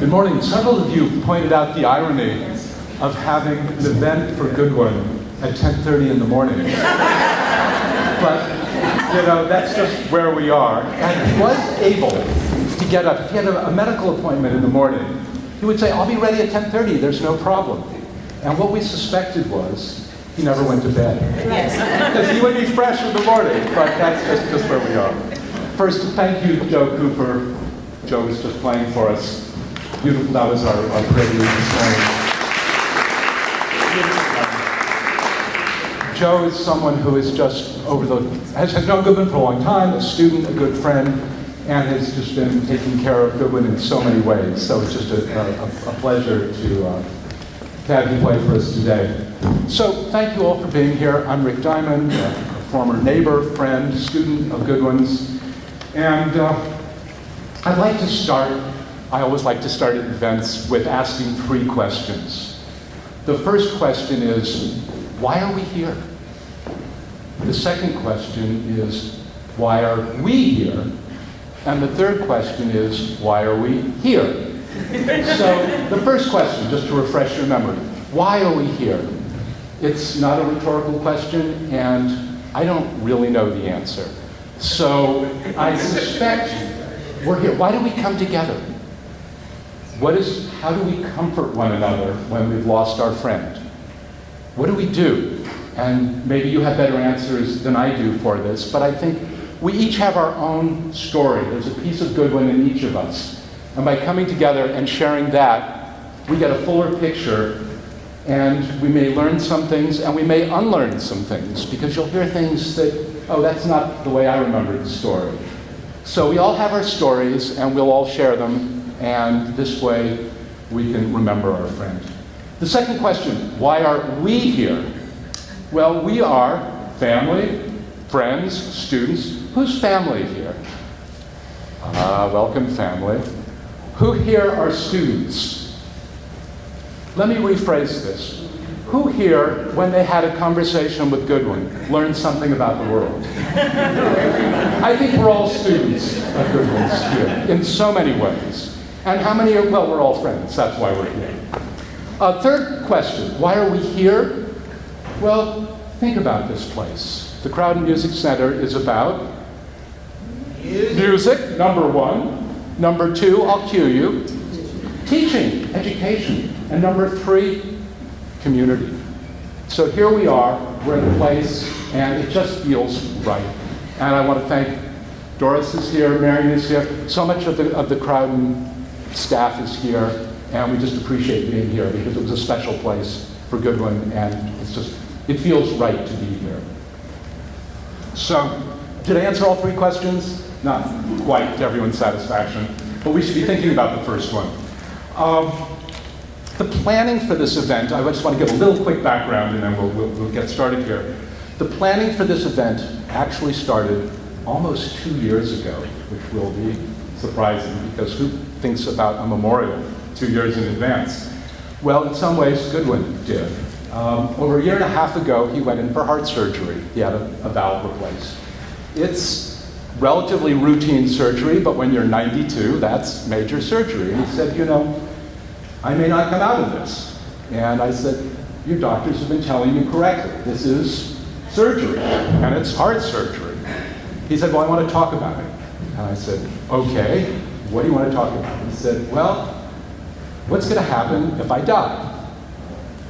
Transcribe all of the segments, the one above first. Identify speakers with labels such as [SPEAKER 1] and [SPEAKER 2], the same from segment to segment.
[SPEAKER 1] Good morning. Several of you pointed out the irony of having an event for Goodwin at 10:30 in the morning. But, you know, that's just where we are. And he was able to get up. If he had a medical appointment in the morning, he would say, I'll be ready at 10:30, there's no problem. And what we suspected was he never went to bed. Because he would be fresh in the morning, but that's just where we are. First, thank you, Joe Cooper. Joe was just playing for us. Beautiful, that was our prelude this morning. Joe is someone who is just has known Goodwin for a long time, a student, a good friend, and has just been taking care of Goodwin in so many ways. So it's just a pleasure to have you play for us today. So thank you all for being here. I'm Rick Diamond, a former neighbor, friend, student of Goodwin's. And I'd like to start, I always like to start at events with asking 3 questions. The first question is, why are we here? The second question is, why are we here? And the third question is, why are we here? So the first question, just to refresh your memory, why are we here? It's not a rhetorical question, and I don't really know the answer. So I suspect we're here. Why do we come together? How do we comfort one another when we've lost our friend? What do we do? And maybe you have better answers than I do for this, but I think we each have our own story. There's a piece of Goodwin in each of us. And by coming together and sharing that, we get a fuller picture, and we may learn some things, and we may unlearn some things, because you'll hear things that, oh, that's not the way I remembered the story. So we all have our stories, and we'll all share them, and this way we can remember our friend. The second question, why are we here? Well, we are family, friends, students. Who's family here? Welcome, family. Who here are students? Let me rephrase this. Who here, when they had a conversation with Goodwin, learned something about the world? I think we're all students of Goodwin's here, in so many ways. And how many are, well, we're all friends, that's why we're here. Third question, why are we here? Well, think about this place. The Crowden Music Center is about music, number one. Number two, I'll cue you, teaching, education. And number three, community. So here we are, we're in a place, and it just feels right. And I want to thank Doris is here, Marion is here, so much of the Crowden staff is here, and we just appreciate being here because it was a special place for Goodwin, and it feels right to be here. So, did I answer all three questions? Not quite to everyone's satisfaction, but we should be thinking about the first one. The planning for this event, I just want to give a little quick background and then we'll get started here. The planning for this event actually started almost 2 years ago, which will be surprising because who thinks about a memorial 2 years in advance? Well, in some ways, Goodwin did. Over a year and a half ago, he went in for heart surgery. He had a valve replaced. It's relatively routine surgery, but when you're 92, that's major surgery. And he said, you know, I may not come out of this. And I said, your doctors have been telling you correctly. This is surgery, and it's heart surgery. He said, well, I want to talk about it. And I said, okay, what do you want to talk about? He said, well, what's going to happen if I die?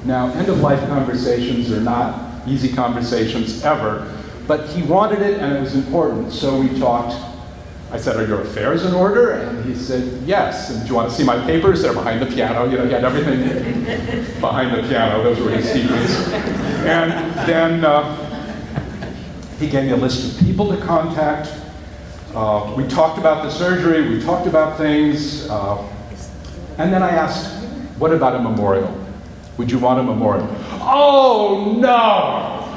[SPEAKER 1] Now, end-of-life conversations are not easy conversations ever, but he wanted it and it was important, so we talked. I said, are your affairs in order? And he said, yes. And do you want to see my papers? They're behind the piano. You know, he had everything behind the piano. Those were his secrets. And then he gave me a list of people to contact. We talked about the surgery. We talked about things. And then I asked, what about a memorial? Would you want a memorial? Oh, no!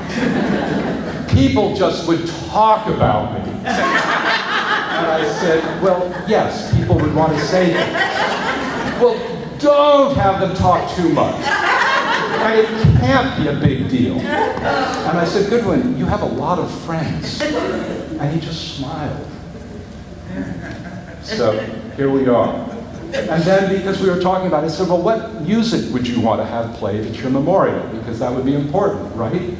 [SPEAKER 1] People just would talk about me. And I said, well, yes, people would want to say that. Well, don't have them talk too much. And it can't be a big deal. And I said, Goodwin, you have a lot of friends. And he just smiled. So here we are. And then because we were talking about it, I said, well, what music would you want to have played at your memorial? Because that would be important, right?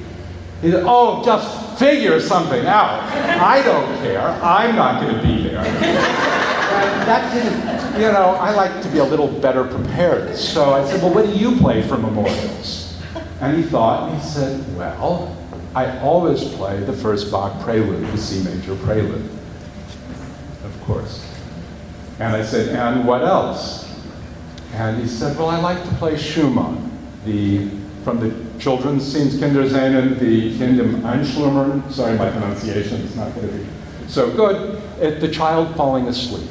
[SPEAKER 1] He said, oh, just figure something out. I don't care. I'm not going to be there. And that didn't, you know, I like to be a little better prepared. So I said, well, what do you play for memorials? And he thought, and he said, well, I always play the first Bach prelude, the C major prelude, of course. And I said, and what else? And he said, well, I like to play Schumann, from the children's scenes, Kinderscenen, the Kind im Einschlummern. Sorry, my pronunciation is not going to be so good. The child falling asleep.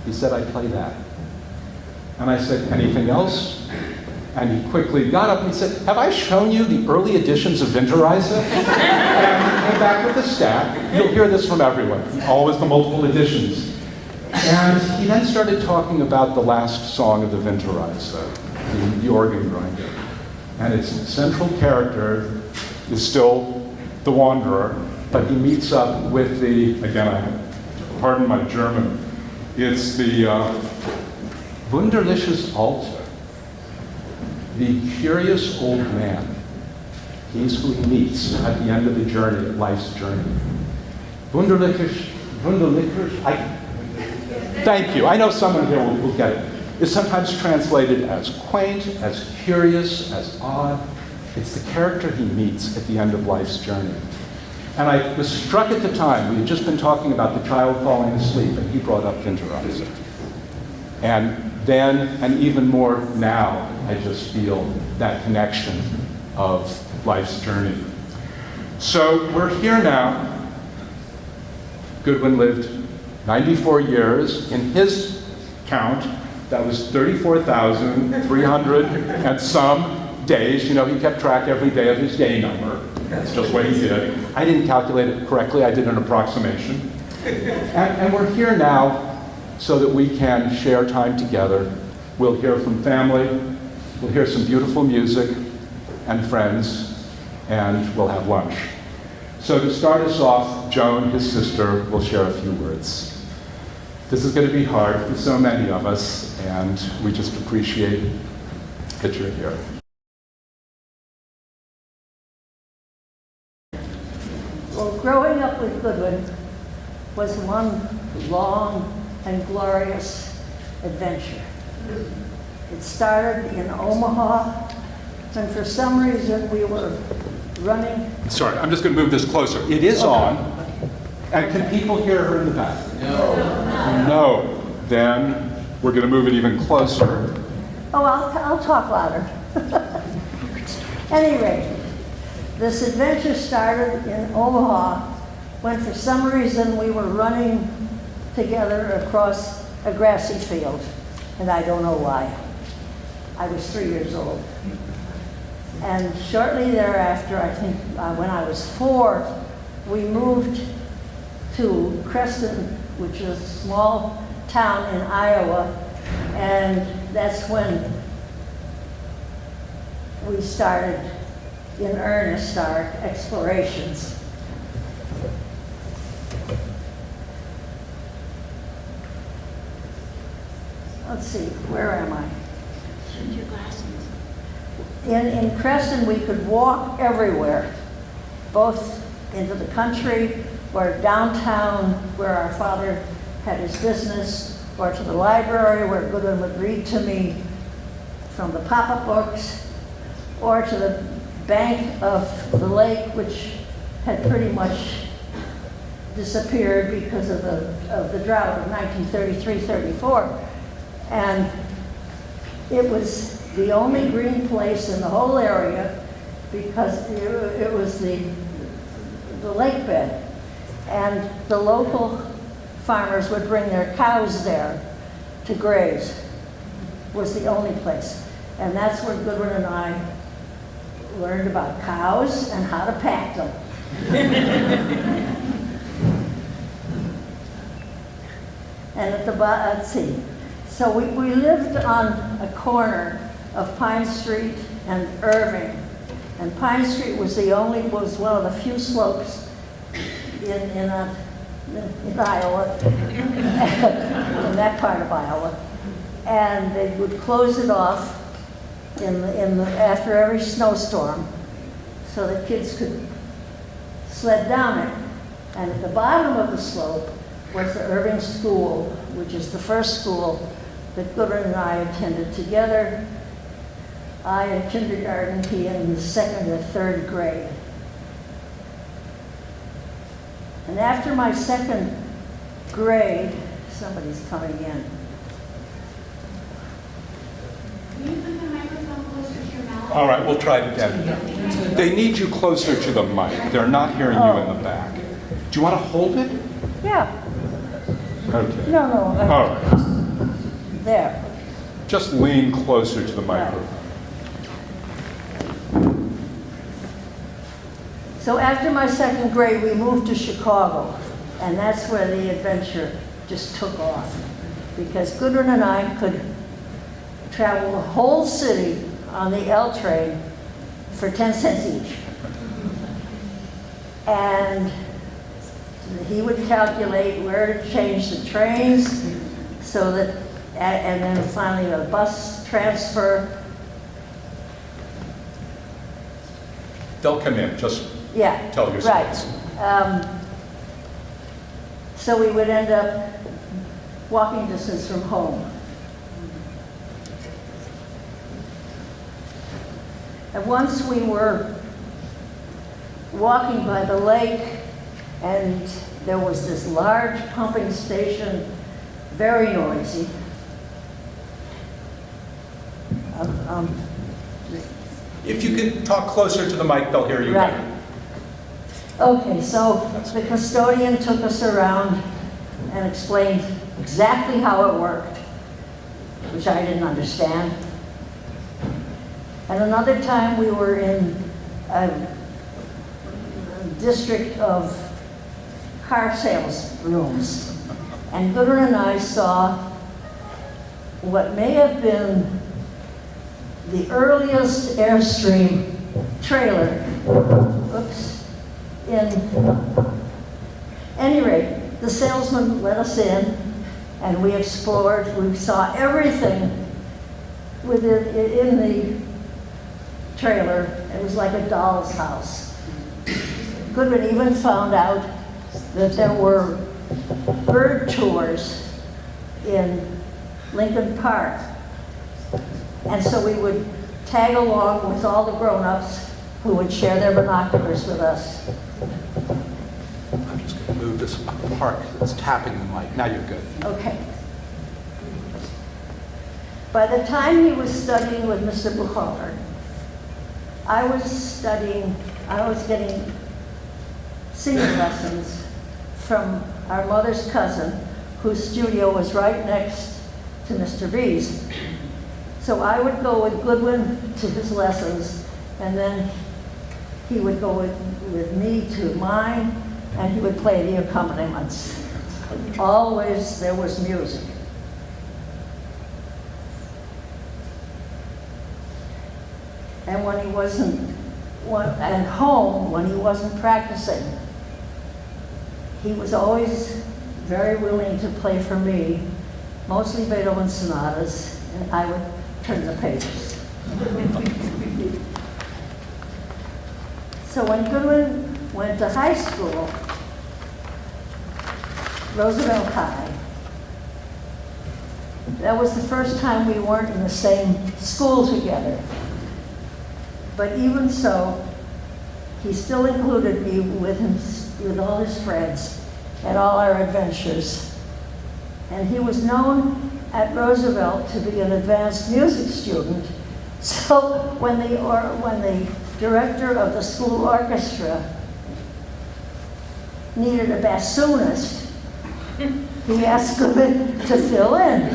[SPEAKER 1] He said, I play that. And I said, anything else? And he quickly got up and he said, have I shown you the early editions of Winterreise? And he came back with the stack. You'll hear this from everyone, always the multiple editions. And he then started talking about the last song of the Winterreise, the organ grinder. And its central character is still the wanderer, but he meets up with pardon my German, it's the Wunderliches Alter, the curious old man. He's who he meets at the end of the journey, life's journey. Wunderliches, thank you, I know someone here will get it. It's sometimes translated as quaint, as curious, as odd. It's the character he meets at the end of life's journey. And I was struck at the time, we had just been talking about the child falling asleep, and he brought up Winterreise. And then, and even more now, I just feel that connection of life's journey. So we're here now. Goodwin lived 94 years. In his count, that was 34,300 and some days. You know, he kept track every day of his day number. That's just what he did. I didn't calculate it correctly. I did an approximation. And we're here now so that we can share time together. We'll hear from family. We'll hear some beautiful music. and friends, and we'll have lunch. So to start us off, Joan, his sister, will share a few words. This is going to be hard for so many of us, and we just appreciate that you're here.
[SPEAKER 2] Well, growing up with Goodwin was one long and glorious adventure. It started in Omaha, and for some reason we were running.
[SPEAKER 1] Sorry, I'm just going to move this closer. It is on. And can people hear her in the back? No. No. Then we're going to move it even closer.
[SPEAKER 2] Oh, I'll talk louder. Anyway, this adventure started in Omaha when for some reason we were running together across a grassy field, and I don't know why. I was 3 years old. And shortly thereafter, I think when I was 4, we moved to Creston, which is a small town in Iowa, and that's when we started in earnest our explorations. Let's see, where am I?
[SPEAKER 3] Your glasses.
[SPEAKER 2] In Creston, we could walk everywhere, both into the country or downtown where our father had his business, or to the library where Goodwin would read to me from the pop-up books, or to the bank of the lake, which had pretty much disappeared because of the drought of 1933-34. And it was the only green place in the whole area because it was the lake bed. And the local farmers would bring their cows there to graze. Was the only place. And that's where Goodwin and I learned about cows and how to pack them. And at the bottom, let's see. So we lived on a corner of Pine Street and Irving. And Pine Street was one of the few slopes in Iowa, in that part of Iowa. And they would close it off after every snowstorm so the kids could sled down it. And at the bottom of the slope was the Irving School, which is the first school that Goodwin and I attended together. I in kindergarten, he in the 2nd or 3rd grade. And after my 2nd grade, somebody's coming in.
[SPEAKER 3] Can you put the microphone closer to your mouth?
[SPEAKER 1] All right, we'll try it again. They need you closer to the mic. They're not hearing you in the back. Do you want to hold it?
[SPEAKER 2] Yeah.
[SPEAKER 1] Okay.
[SPEAKER 2] No.
[SPEAKER 1] All right.
[SPEAKER 2] There.
[SPEAKER 1] Just lean closer to the microphone.
[SPEAKER 2] So after my 2nd grade, we moved to Chicago, and that's where the adventure just took off. Because Goodwin and I could travel the whole city on the L train for 10 cents each. And he would calculate where to change the trains so that, and then finally a bus transfer.
[SPEAKER 1] They'll come in, just
[SPEAKER 2] Yeah,
[SPEAKER 1] tell your
[SPEAKER 2] right.
[SPEAKER 1] stories.
[SPEAKER 2] So we would end up walking distance from home. And once we were walking by the lake, and there was this large pumping station, very noisy.
[SPEAKER 1] If you could talk closer to the mic, they'll hear you
[SPEAKER 2] Right.
[SPEAKER 1] better.
[SPEAKER 2] Okay, so the custodian took us around and explained exactly how it worked, which I didn't understand. And another time we were in a district of car sales rooms, and Goodwin and I saw what may have been the earliest Airstream trailer. Oops. In any rate, the salesman let us in, and we explored. We saw everything in the trailer. It was like a doll's house. Goodwin even found out that there were bird tours in Lincoln Park. And so we would tag along with all the grown-ups who would share their binoculars with us.
[SPEAKER 1] I'm just going to move this part that's tapping the mic. Now you're good.
[SPEAKER 2] Okay. By the time he was studying with Mr. Buchholder, I was getting singing lessons from our mother's cousin, whose studio was right next to Mr. B's. So I would go with Goodwin to his lessons, and then he would go with me to mine, and he would play the accompaniments. Always there was music. And when he wasn't at home, when he wasn't practicing, he was always very willing to play for me, mostly Beethoven sonatas, and I would turn the pages. So when Goodwin went to high school, Roosevelt High, that was the first time we weren't in the same school together. But even so, he still included me with all his friends and all our adventures. And he was known at Roosevelt to be an advanced music student. So when the director of the school orchestra needed a bassoonist, he asked Goodwin to fill in.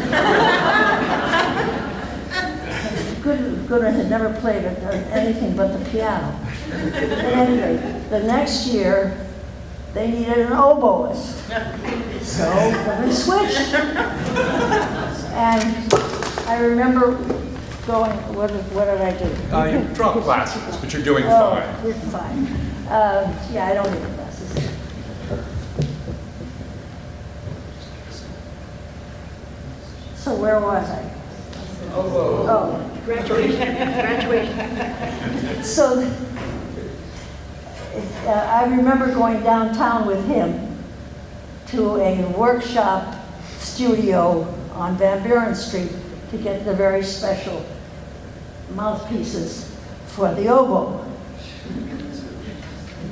[SPEAKER 2] Goodwin had never played anything but the piano. At any rate, the next year, they needed an oboist. So Goodwin switched. And I remember going, what did I do?
[SPEAKER 1] You dropped glasses, but you're doing
[SPEAKER 2] Oh,
[SPEAKER 1] fine.
[SPEAKER 2] you're fine. Yeah, I don't need glasses. So where was I? Oh, graduation. So I remember going downtown with him to a workshop studio on Van Buren Street to get the very special mouthpieces for the oboe.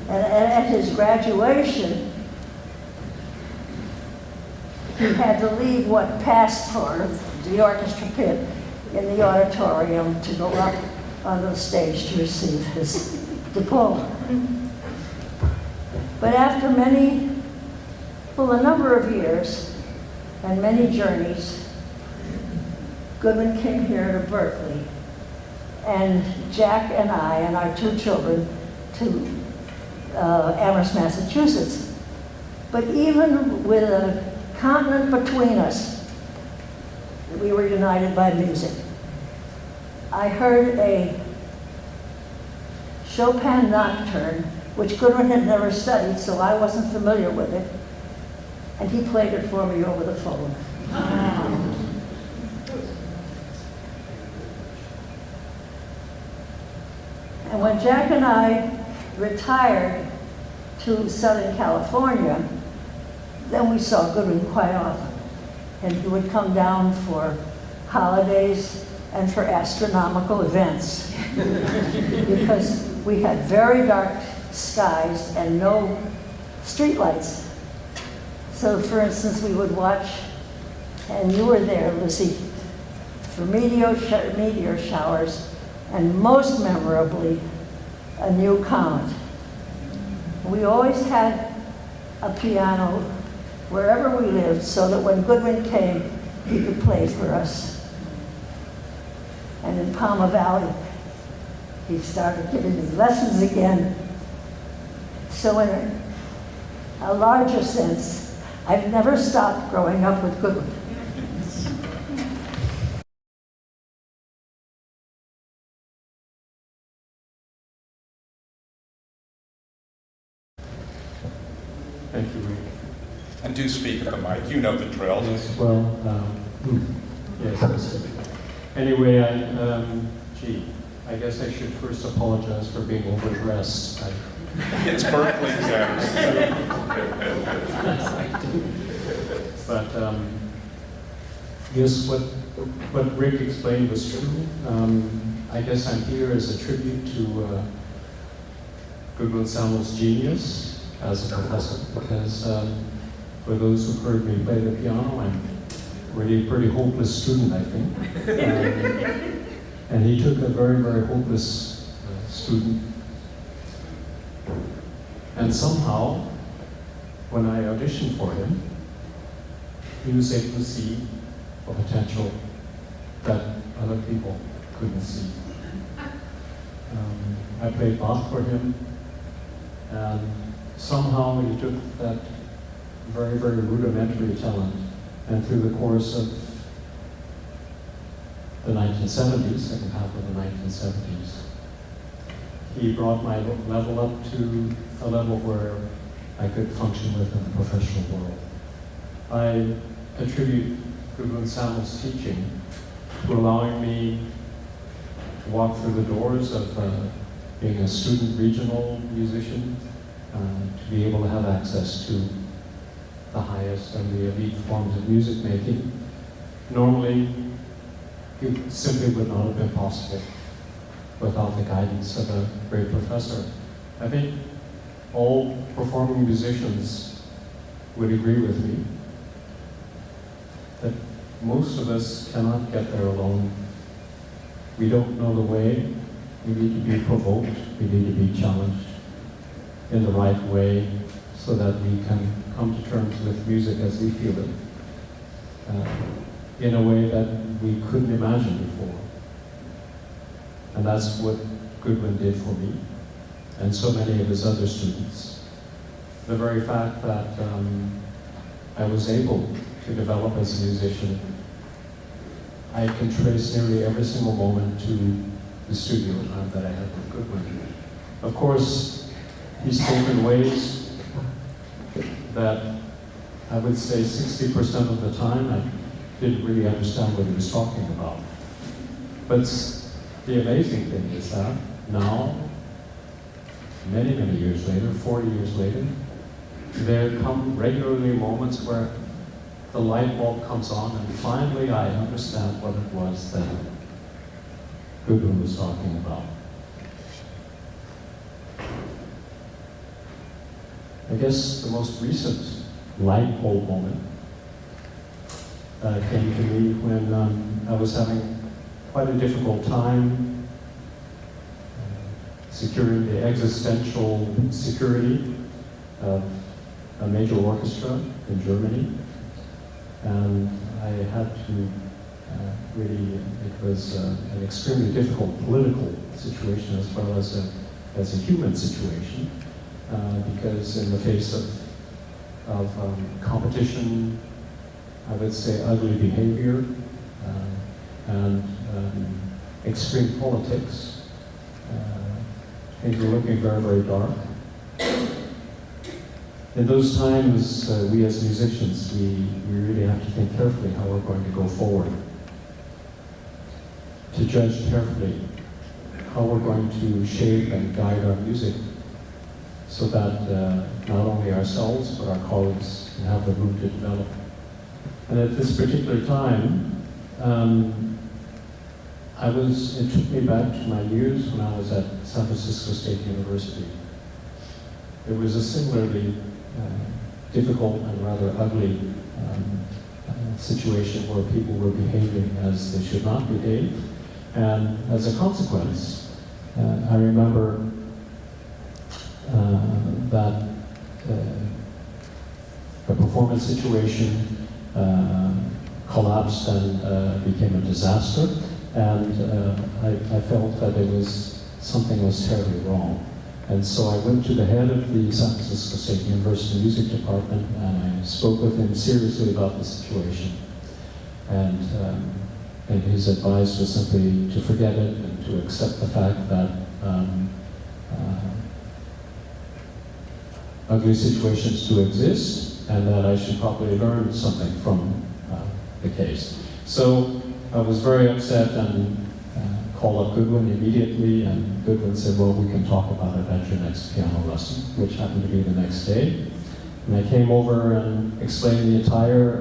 [SPEAKER 2] And at his graduation, he had to leave what passed for the orchestra pit in the auditorium to go up on the stage to receive his diploma. But after a number of years and many journeys, Goodwin came here to Berkeley, and Jack and I and our two children to Amherst, Massachusetts. But even with a continent between us, we were united by music. I heard a Chopin nocturne, which Goodwin had never studied, so I wasn't familiar with it, and he played it for me over the phone. And when Jack and I retired to Southern California, then we saw Goodwin quite often. And he would come down for holidays and for astronomical events. Because we had very dark skies and no streetlights. So for instance, we would watch, and you were there, Lucy, for meteor showers, and most memorably, a new comet. We always had a piano wherever we lived, so that when Goodwin came, he could play for us. And in Palma Valley, he started giving me lessons again. So in a larger sense, I've never stopped growing up with Goodwin.
[SPEAKER 4] Thank you, Rick.
[SPEAKER 5] And do speak at the mic. You know the drill.
[SPEAKER 4] Yes, well, yes. Anyway, I guess I should first apologize for being overdressed.
[SPEAKER 5] It's Berkeley, James.
[SPEAKER 4] But yes, what Rick explained was true. I guess I'm here as a tribute to Goodwin Sammel's genius as a professor, because for those who've heard me play the piano, I'm really a pretty hopeless student, I think. And he took a very, very hopeless student. And somehow, when I auditioned for him, he was able to see a potential that other people couldn't see. I played Bach for him, and somehow he took that very, very rudimentary talent, and through the course of the 1970s, second half of the 1970s, he brought my level up to a level where I could function within the professional world. I attribute Goodwin Sammel's teaching to allowing me to walk through the doors of being a student regional musician, to be able to have access to the highest and the elite forms of music making. Normally, it simply would not have been possible without the guidance of a great professor. I think all performing musicians would agree with me that most of us cannot get there alone. We don't know the way. We need to be provoked. We need to be challenged in the right way so that we can come to terms with music as we feel it, in a way that we couldn't imagine before. And that's what Goodwin did for me, and so many of his other students. The very fact that I was able to develop as a musician, I can trace nearly every single moment to the studio time that I had with Goodwin. Of course, he spoke in ways that I would say 60% of the time I didn't really understand what he was talking about. But the amazing thing is that now, many, many years later, 40 years later, there come regularly moments where the light bulb comes on and finally I understand what it was that Goodwin was talking about. I guess the most recent light bulb moment came to me when I was having quite a difficult time securing the existential security of a major orchestra in Germany. And I had to really, it was an extremely difficult political situation as well as a human situation, because in the face of competition, I would say ugly behavior, and extreme politics, things were looking very, very dark. In those times, we as musicians, we really have to think carefully how we're going to go forward, to judge carefully how we're going to shape and guide our music so that not only ourselves, but our colleagues can have the room to develop. And at this particular time, it took me back to my years when I was at San Francisco State University. It was a similarly difficult and rather ugly situation where people were behaving as they should not behave. And as a consequence, I remember that the performance situation collapsed and became a disaster. And I felt that something was terribly wrong. And so I went to the head of the San Francisco State University Music Department and I spoke with him seriously about the situation. And his advice was simply to forget it and to accept the fact that ugly situations do exist, and that I should probably learn something from the case. So I was very upset and called up Goodwin immediately, and Goodwin said, well, we can talk about it at your next piano lesson, which happened to be the next day. And I came over and explained the entire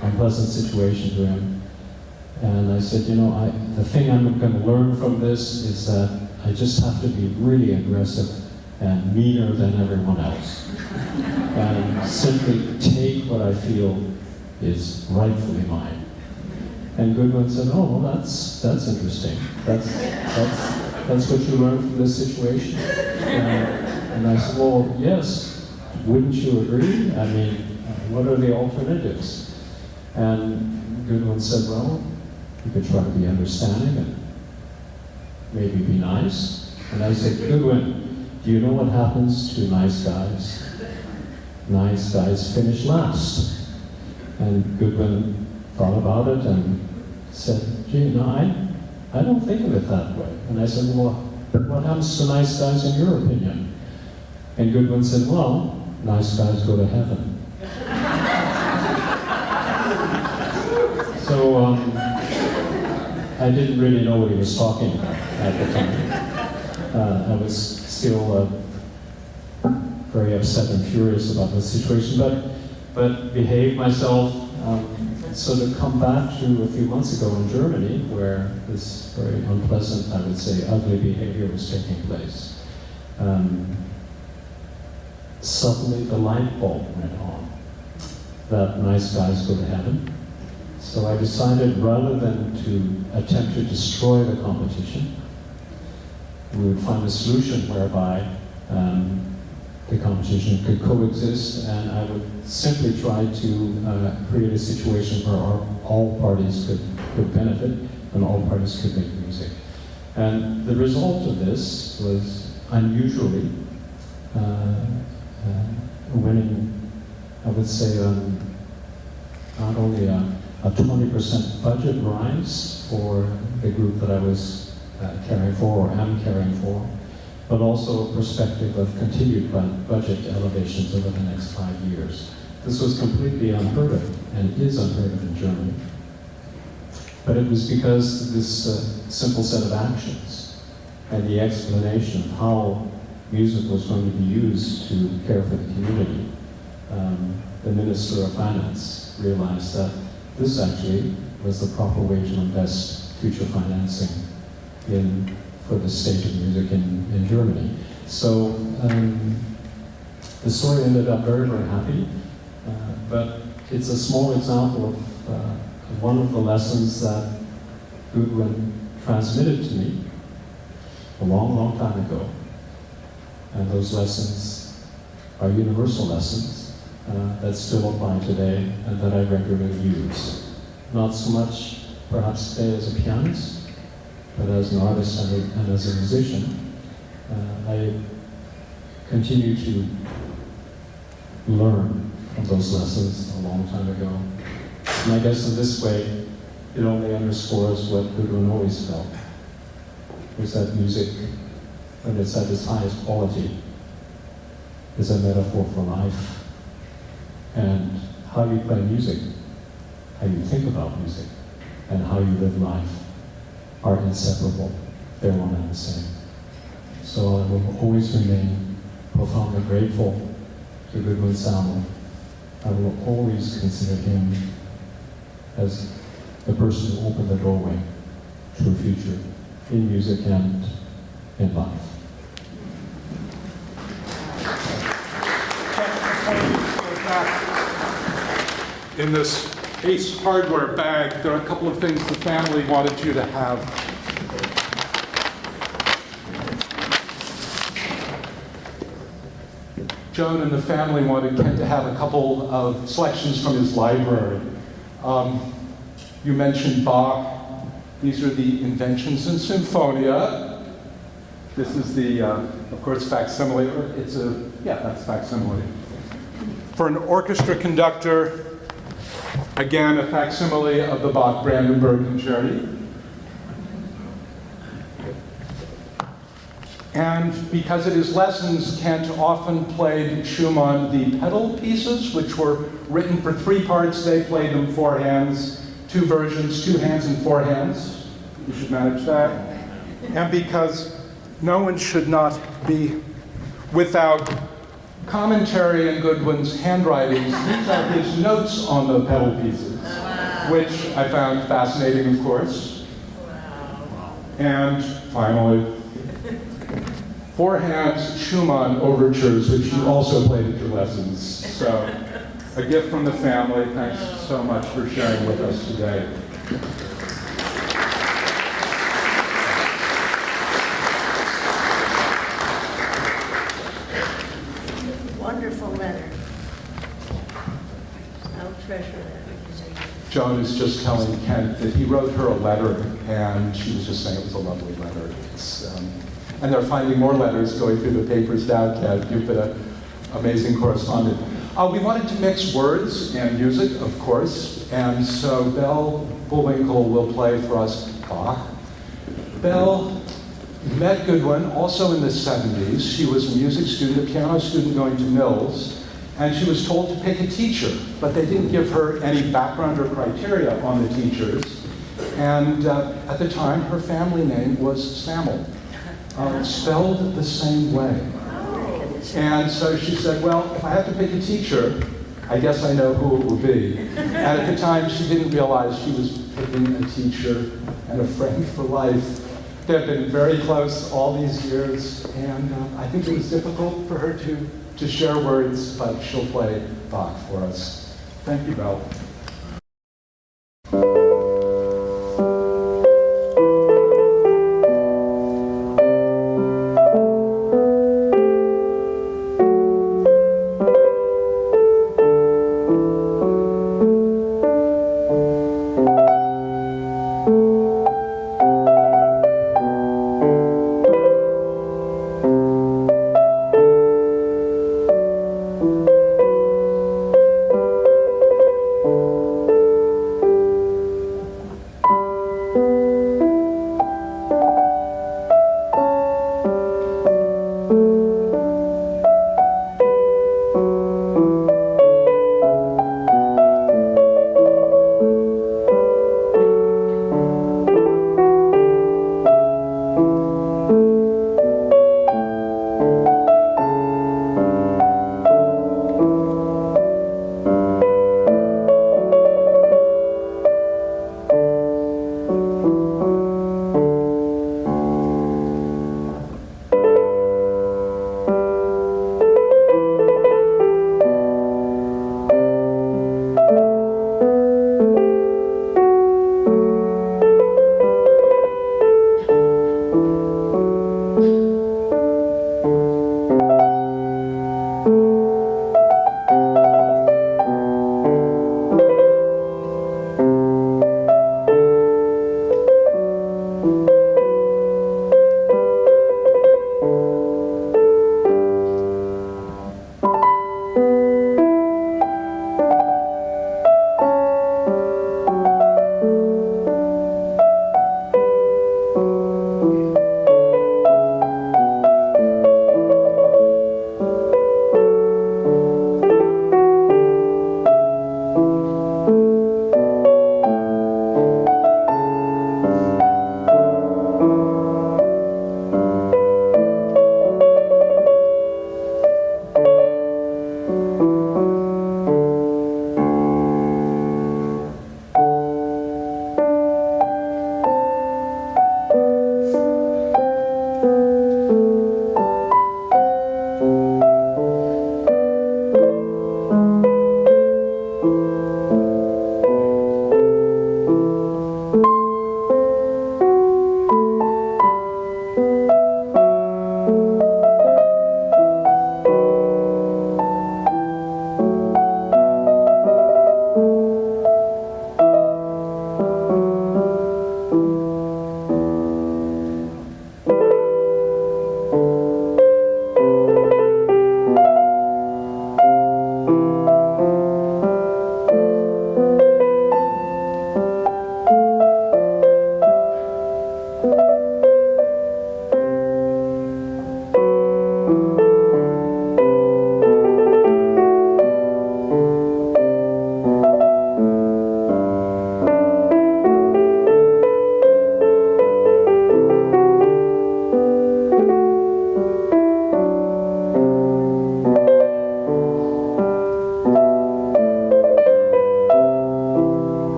[SPEAKER 4] unpleasant situation to him. And I said, you know, the thing I'm going to learn from this is that I just have to be really aggressive and meaner than everyone else. And simply take what I feel is rightfully mine. And Goodwin said, oh, well, that's interesting. That's what you learned from this situation? And I said, well, yes, wouldn't you agree? I mean, what are the alternatives? And Goodwin said, well, you could try to be understanding and maybe be nice. And I said, Goodwin, do you know what happens to nice guys? Nice guys finish last. And Goodwin thought about it and said, gee, no, I don't think of it that way. And I said, well, what happens to nice guys in your opinion? And Goodwin said, well, nice guys go to heaven. So I didn't really know what he was talking about at the time. I was still very upset and furious about the situation, but behaved myself. So to come back to a few months ago in Germany, where this very unpleasant, I would say, ugly behavior was taking place, suddenly the light bulb went on, that nice guys go to heaven. So I decided, rather than to attempt to destroy the competition, we would find a solution whereby the competition could coexist, and I would simply try to create a situation where all parties could benefit and all parties could make music. And the result of this was unusually winning, I would say, not only a 20% budget rise for the group that I was caring for, or am caring for, but also a perspective of continued budget elevations over the next 5 years. This was completely unheard of, and is unheard of in Germany. But it was because this simple set of actions and the explanation of how music was going to be used to care for the community, the Minister of Finance realized that this actually was the proper way to invest future financing for the state of music in Germany. So the story ended up very, very happy, but it's a small example of one of the lessons that Goodwin transmitted to me a long, long time ago. And those lessons are universal lessons that still apply today and that I regularly use. Not so much perhaps today as a pianist, but as an artist and as a musician. I continue to learn from those lessons a long time ago. And I guess in this way, it only underscores what Goodwin always felt, was that music, when it's at its highest quality, is a metaphor for life. And how you play music, how you think about music, and how you live life are inseparable. They're one and the same. So I will always remain profoundly grateful to Goodwin Sammel. I will always consider him as the person who opened the doorway to a future in music and in life.
[SPEAKER 1] In this Ace Hardware bag, there are a couple of things the family wanted you to have. Joan and the family wanted Ken to have a couple of selections from his library. You mentioned Bach. These are the Inventions in Symphonia. This is the, of course, facsimile. That's facsimile. For an orchestra conductor, again, a facsimile of the Bach Brandenburg Concerti. And because at his lessons, Kent often played Schumann the pedal pieces, which were written for 3 parts. They played them 4 hands, 2 versions, 2 hands and 4 hands. You should manage that. And because no one should not be without commentary in Goodwin's handwritings, these are his notes on the pedal pieces, which I found fascinating, of course. And finally, 4 hands Schumann overtures, which you also played at your lessons. So, a gift from the family. Thanks so much for sharing with us today.
[SPEAKER 2] Wonderful letter. I'll treasure that.
[SPEAKER 1] Joan is just telling Kent that he wrote her a letter, and she was just saying it was a lovely letter. And they're finding more letters going through the papers now, Kent. You've been an amazing correspondent. We wanted to mix words and music, of course, and so Belle Bulwinkle will play for us Bach. Belle met Goodwin also in the 70s. She was a music student, a piano student going to Mills, and she was told to pick a teacher, but they didn't give her any background or criteria on the teachers. And at the time, her family name was Sammel, spelled the same way. And so she said, well, if I have to pick a teacher, I guess I know who it will be. And at the time, she didn't realize she was picking a teacher and a friend for life. They've been very close all these years, and I think it was difficult for her to share words, but she'll play Bach for us. Thank you, Belle.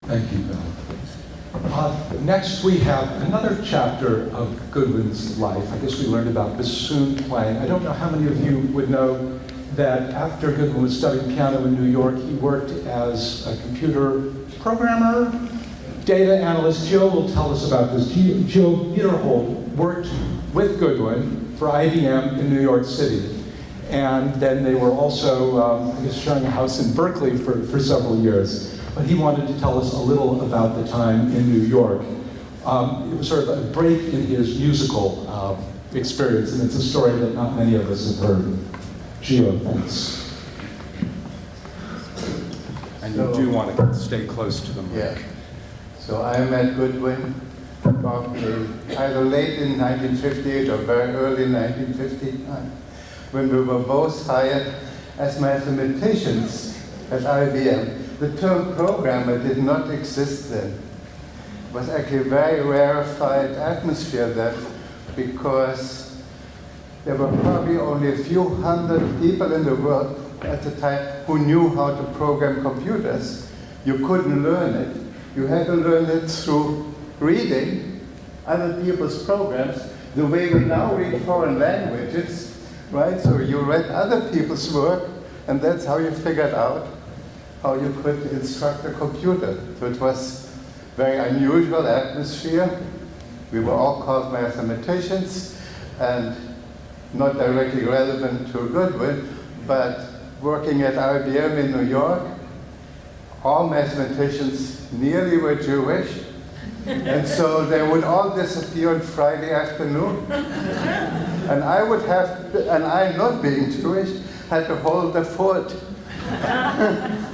[SPEAKER 1] Thank you, Bill. Next, we have another chapter of Goodwin's life. I guess we learned about bassoon playing. I don't know how many of you would know that after Goodwin was studying piano in New York, he worked as a computer programmer, data analyst. Gio will tell us about this. Gio Wiederhold worked with Goodwin for IBM in New York City. And then they were also, I guess, sharing a house in Berkeley for several years. But he wanted to tell us a little about the time in New York. It was sort of a break in his musical experience, and it's a story that not many of us have heard. Gio, thanks.
[SPEAKER 5] And you do want to stay close to the mic.
[SPEAKER 6] Yeah. So I met Goodwin probably either late in 1958 or very early in 1959, when we were both hired as mathematicians at IBM. The term programmer did not exist then. It was actually a very rarefied atmosphere then, because there were probably only a few hundred people in the world at the time who knew how to program computers. You couldn't learn it. You had to learn it through reading other people's programs, the way we now read foreign languages, right? So you read other people's work, and that's how you figured out how you could instruct a computer. So it was a very unusual atmosphere. We were all called mathematicians, and not directly relevant to Goodwin, but working at IBM in New York, all mathematicians nearly were Jewish, and so they would all disappear on Friday afternoon. And I would have, and I not being Jewish, had to hold the fort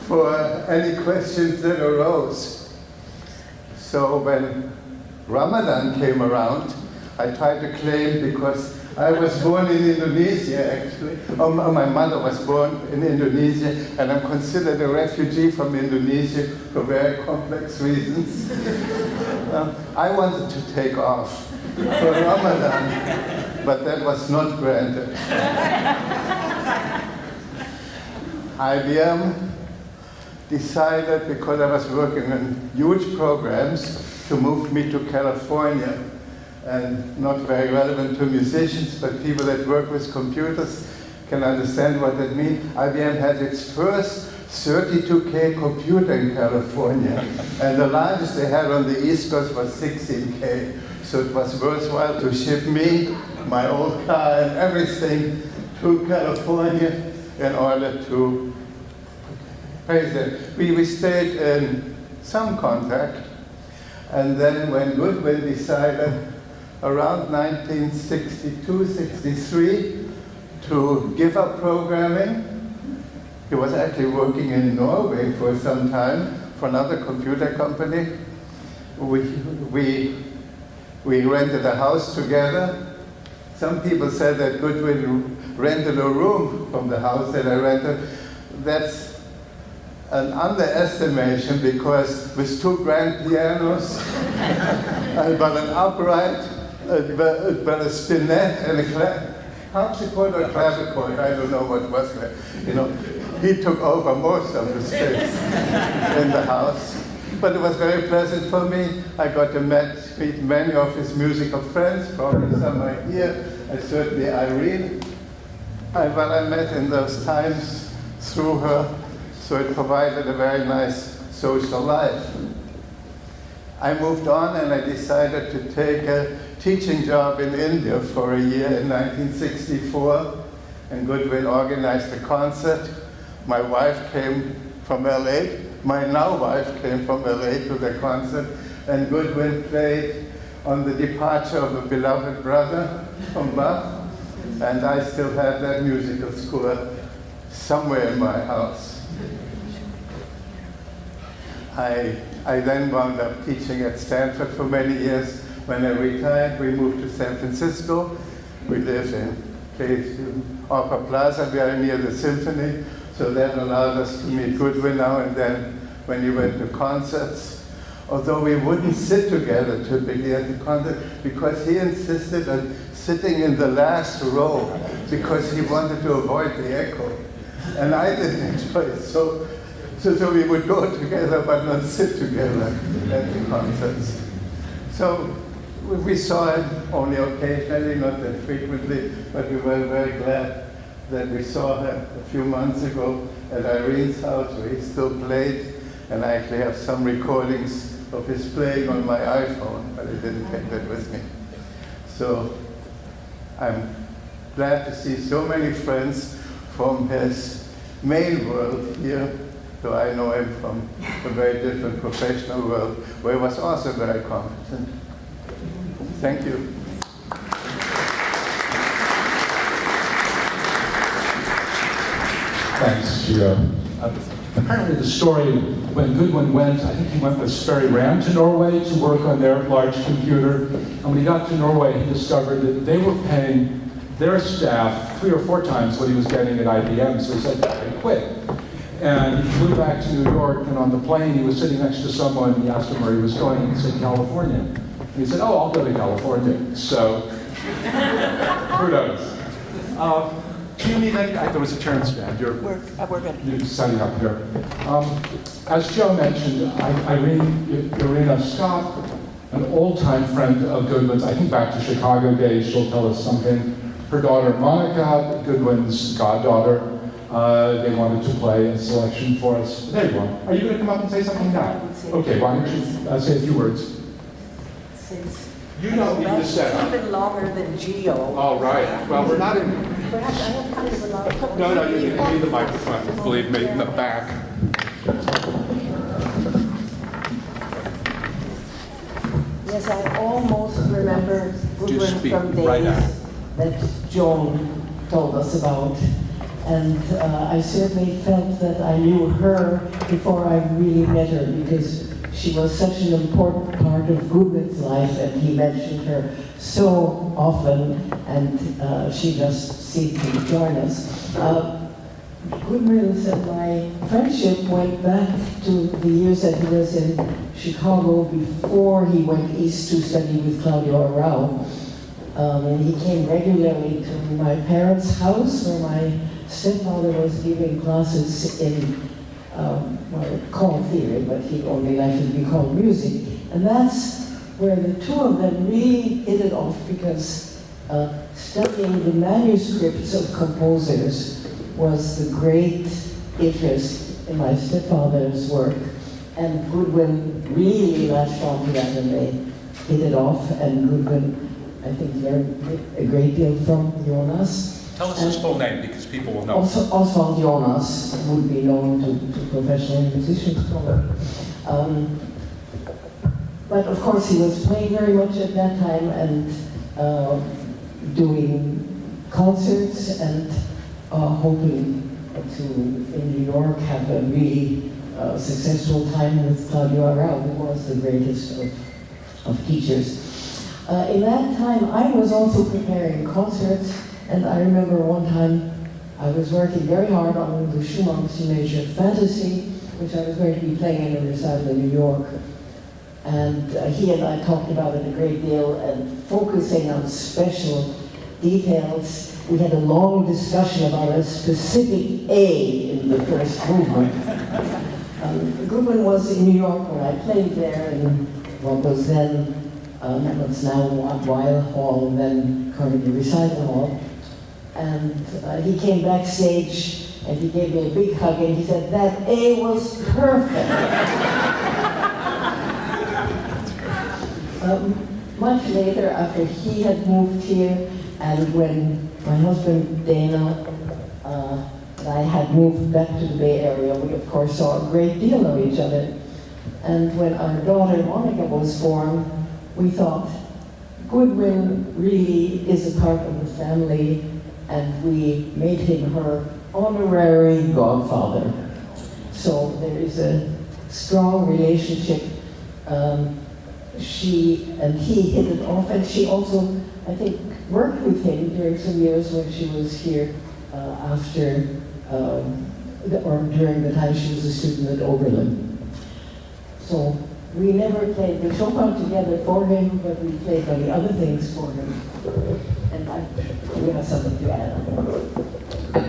[SPEAKER 6] for any questions that arose. So when Ramadan came around, I tried to claim, because I was born in Indonesia, actually. My mother was born in Indonesia, and I'm considered a refugee from Indonesia for very complex reasons. I wanted to take off for Ramadan, but that was not granted. IBM decided, because I was working on huge programs, to move me to California. And not very relevant to musicians, but people that work with computers can understand what that means. IBM had its first 32K computer in California, and the largest they had on the East Coast was 16K. So it was worthwhile to ship me, my old car, and everything to California in order to praise it. We stayed in some contact, and then when Goodwin decided around 1962-63 to give up programming. He was actually working in Norway for some time for another computer company. We rented a house together. Some people said that Goodwin rented a room from the house that I rented. That's an underestimation, because with two grand pianos, but an upright, but a spinet and a harpsichord or clavichord, I don't know what was there. You know, he took over most of the space in the house. But it was very pleasant for me. I got to meet many of his musical friends, probably some are here, and certainly Irene. I met in those times through her, so it provided a very nice social life. I moved on and I decided to take a teaching job in India for a year in 1964, and Goodwin organized a concert. My wife came from LA, my now wife came from LA to the concert, and Goodwin played on the departure of a beloved brother from Bach, and I still have that musical score somewhere in my house. I then wound up teaching at Stanford for many years. When I retired, we moved to San Francisco. We live in Opera Plaza, very near the symphony, so that allowed us to meet Goodwin now and then when he went to concerts. Although we wouldn't sit together typically at the concert, because he insisted on sitting in the last row because he wanted to avoid the echo. And I didn't enjoy it. So we would go together but not sit together at the concerts. So we saw him only occasionally, not that frequently, but we were very glad that we saw her a few months ago at Irene's house, where he still played, and I actually have some recordings of his playing on my iPhone, but I didn't take that with me. So I'm glad to see so many friends from his main world here, though I know him from a very different professional world, where he was also very competent. Thank you.
[SPEAKER 1] Thanks, Gio. Apparently the story, when Goodwin went, I think he went with Sperry Rand to Norway to work on their large computer. And when he got to Norway, he discovered that they were paying their staff 3 or 4 times what he was getting at IBM. So he said, I quit. And he flew back to New York, and on the plane, he was sitting next to someone. He asked him where he was going, and he said, California. And he said, oh, I'll go to California. So, kudos. Do you need any, there was a turn stand.
[SPEAKER 7] We're good.
[SPEAKER 1] You're setting up here. As Joe mentioned, Irene Scott, an old-time friend of Goodwin's, I think back to Chicago days, she'll tell us something. Her daughter Monica, Goodwin's goddaughter, they wanted to play a selection for us. There you are. Are you going to come up and say something now? Okay, why don't you say a few words?
[SPEAKER 7] Since
[SPEAKER 1] You don't need to set up.
[SPEAKER 7] even longer than Gio.
[SPEAKER 1] All right. Well, we're not in...
[SPEAKER 7] Perhaps I have kind of a lot.
[SPEAKER 1] No, you need the microphone. Believe me, in the back.
[SPEAKER 7] Yes, I almost remember Goodwin
[SPEAKER 1] speak
[SPEAKER 7] from days
[SPEAKER 1] right out.
[SPEAKER 7] that Joan told us about. And I certainly felt that I knew her before I really met her, because she was such an important part of Goodwin's life, and he mentioned her so often, and she just seemed to join us. Goodwin said my friendship went back to the years that he was in Chicago before he went east to study with Claudio Arau. And he came regularly to my parents' house, where my stepfather was giving classes in called theory, but he only liked it to be called music. And that's where the two of them really hit it off, because studying the manuscripts of composers was the great interest in my stepfather's work. And Goodwin really latched on to that, and they hit it off. And Goodwin, I think, learned a great deal from Jonas.
[SPEAKER 1] Tell us his full name, because people will know.
[SPEAKER 7] Oswald Jonas would be known to professional musicians probably. But of course he was playing very much at that time, and doing concerts, and hoping to, in New York, have a really successful time with Claudio Arau, who was the greatest of teachers. In that time, I was also preparing concerts. And I remember one time I was working very hard on the Schumann C major Fantasy, which I was going to be playing in a recital in New York. And he and I talked about it a great deal, and focusing on special details. We had a long discussion about a specific A in the first movement. Goodwin was in New York when I played there, in what was then, what's now Weill Hall, and then Carnegie Recital Hall. And he came backstage and he gave me a big hug and he said, that A was perfect. Much later, after he had moved here, and when my husband Dana and I had moved back to the Bay Area, we of course saw a great deal of each other. And when our daughter Monica was born, we thought, Goodwin really is a part of the family, and we made him her honorary godfather. So there is a strong relationship. She and he hit it off, and she also, I think, worked with him during some years when she was here or during the time she was a student at Oberlin. So we never played the Chopin together for him, but we played many other things for him. And we have something to add.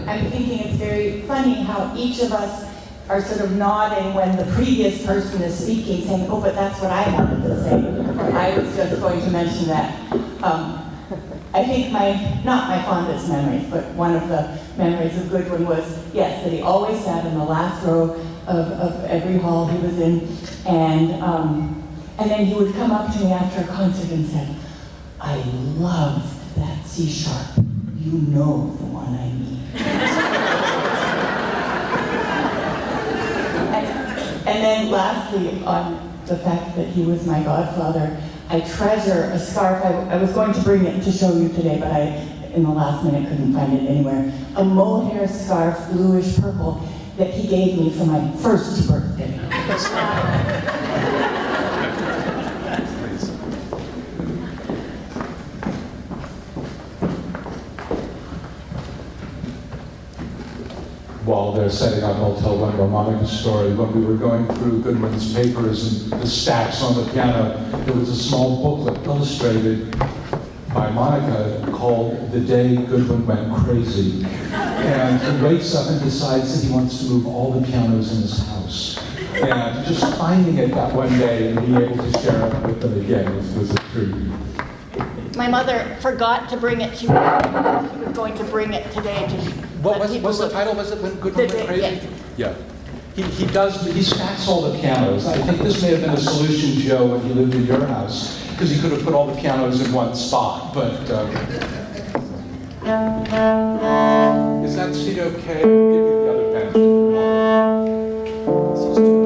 [SPEAKER 8] I'm thinking it's very funny how each of us are sort of nodding when the previous person is speaking, saying, oh, but that's what I wanted to say. I was just going to mention that. I think not my fondest memories, but one of the memories of Goodwin was, yes, that he always sat in the last row of every hall he was in, and then he would come up to me after a concert and said, I loved that C sharp. You know the one I mean. And then lastly, on the fact that he was my godfather, I treasure a scarf. I was going to bring it to show you today, but in the last minute, couldn't find it anywhere. A mohair scarf, bluish purple, that he gave me for my first birthday.
[SPEAKER 1] While they're setting up, I'll tell one Monica story. When we were going through Goodwin's papers and the stacks on the piano, there was a small booklet illustrated by Monica called The Day Goodwin Went Crazy. And he wakes up and decides that he wants to move all the pianos in his house. And just finding it that one day and being able to share it with them again was a treat.
[SPEAKER 2] My mother forgot to bring it. She was going to bring it today to
[SPEAKER 1] What was the title? Was it When Goodwin Went Crazy?
[SPEAKER 2] Yes.
[SPEAKER 1] Yeah. He stacks all the pianos. I think this may have been a solution, Joe, when he lived in your house, because he could have put all the pianos in one spot, but... Is that seat okay? I'll give you the other bench if you want. This is too-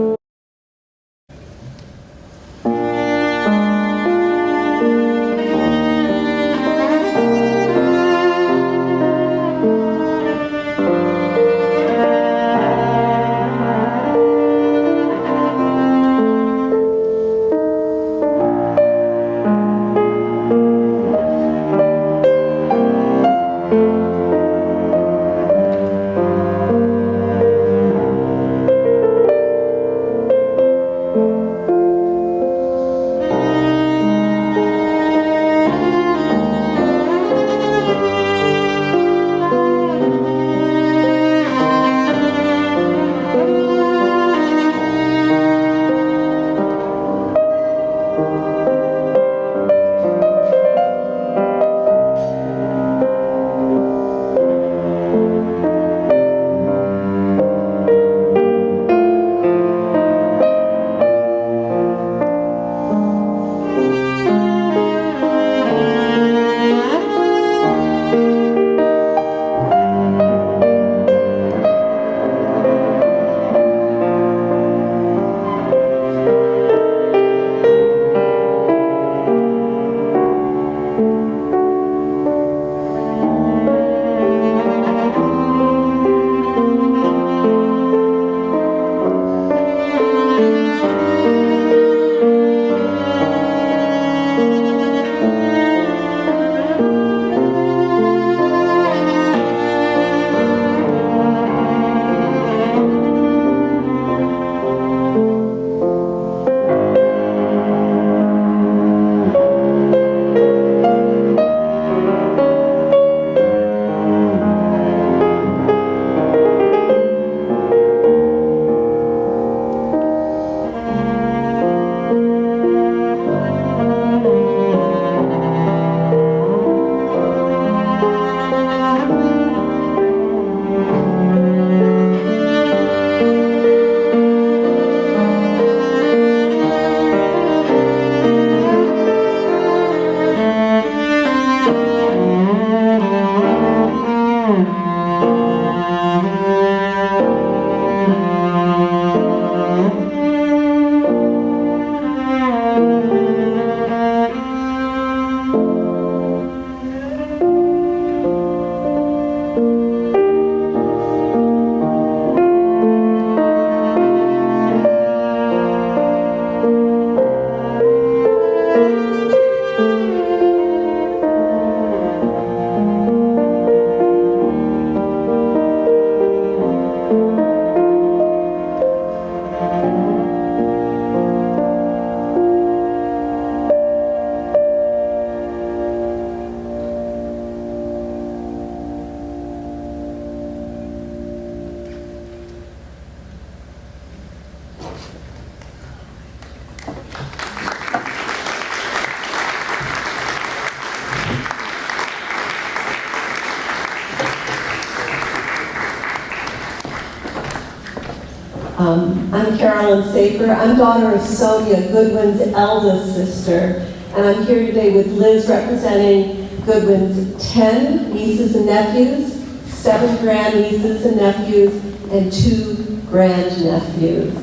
[SPEAKER 9] I'm Carolyn Saper. I'm daughter of Sonia, Goodwin's eldest sister, and I'm here today with Liz representing Goodwin's 10 nieces and nephews, 7 grandnieces and nephews, and 2 grandnephews.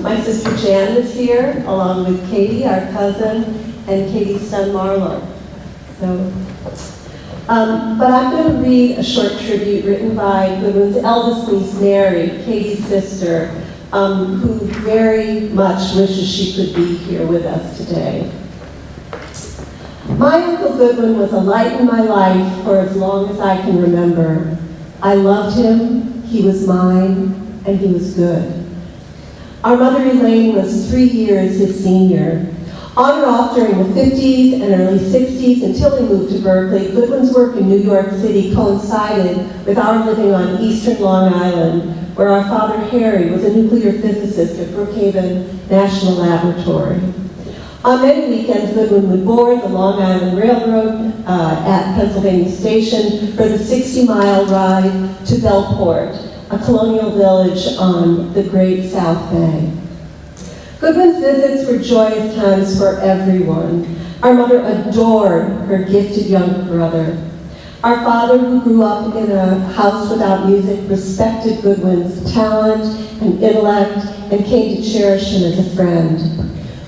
[SPEAKER 9] My sister Jan is here, along with Katie, our cousin, and Katie's son Marlo. But I'm going to read a short tribute written by Goodwin's eldest niece, Mary, Katie's sister, who very much wishes she could be here with us today. My Uncle Goodwin was a light in my life for as long as I can remember. I loved him, he was mine, and he was good. Our mother Elaine was 3 years his senior. On and off during the 50s and early 60s until he moved to Berkeley, Goodwin's work in New York City coincided with our living on eastern Long Island, where our father Harry was a nuclear physicist at Brookhaven National Laboratory. On many weekends, Goodwin would board the Long Island Railroad at Pennsylvania Station for the 60-mile ride to Bellport, a colonial village on the Great South Bay. Goodwin's visits were joyous times for everyone. Our mother adored her gifted younger brother. Our father, who grew up in a house without music, respected Goodwin's talent and intellect and came to cherish him as a friend.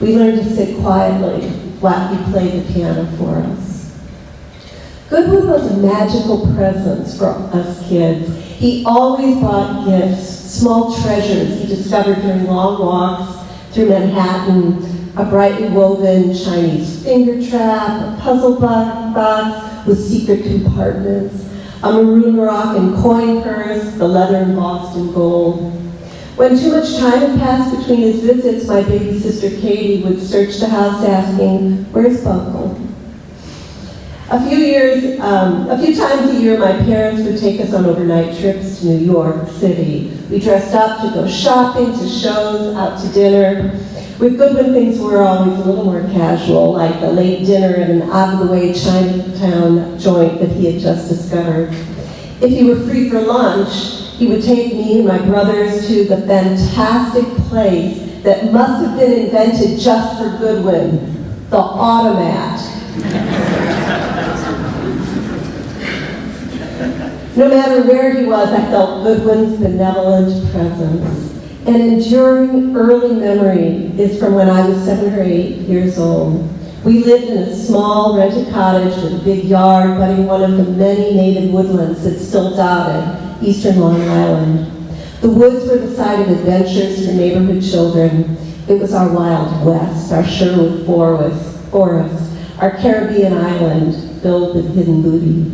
[SPEAKER 9] We learned to sit quietly while he played the piano for us. Goodwin was a magical presence for us kids. He always brought gifts, small treasures he discovered during long walks through Manhattan, a brightly woven Chinese finger trap, a puzzle box with secret compartments, a maroon rock and coin purse, the leather embossed in gold. When too much time had passed between his visits, my baby sister Katie would search the house asking, "Where's Buckle?" A few times a year, my parents would take us on overnight trips to New York City. We dressed up to go shopping, to shows, out to dinner. With Goodwin, things were always a little more casual, like the late dinner at an out-of-the-way Chinatown joint that he had just discovered. If he were free for lunch, he would take me and my brothers to the fantastic place that must have been invented just for Goodwin, the Automat. No matter where he was, I felt Goodwin's benevolent presence. An enduring early memory is from when I was 7 or 8 years old. We lived in a small rented cottage with a big yard butting one of the many native woodlands that still dotted eastern Long Island. The woods were the site of adventures for neighborhood children. It was our Wild West, our Sherwood forest, our Caribbean island filled with hidden booty.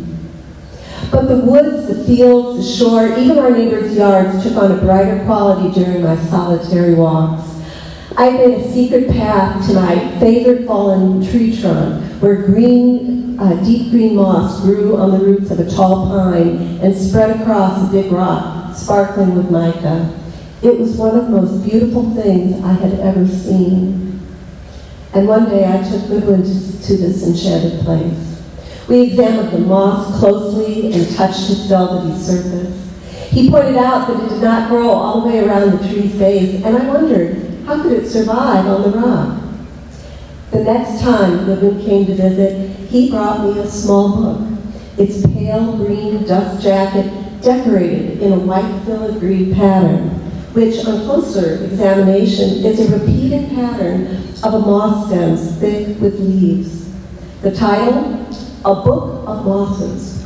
[SPEAKER 9] But the woods, the fields, the shore, even our neighbors' yards took on a brighter quality during my solitary walks. I made a secret path to my favorite fallen tree trunk, where deep green moss grew on the roots of a tall pine and spread across a big rock, sparkling with mica. It was one of the most beautiful things I had ever seen. And one day I took Goodwin to this enchanted place. We examined the moss closely and touched its velvety surface. He pointed out that it did not grow all the way around the tree's base, and I wondered, how could it survive on the rock? The next time Goodwin came to visit, he brought me a small book. Its pale green dust jacket decorated in a white filigree pattern, which on closer examination is a repeated pattern of a moss stems thick with leaves. The title? A Book of Mosses.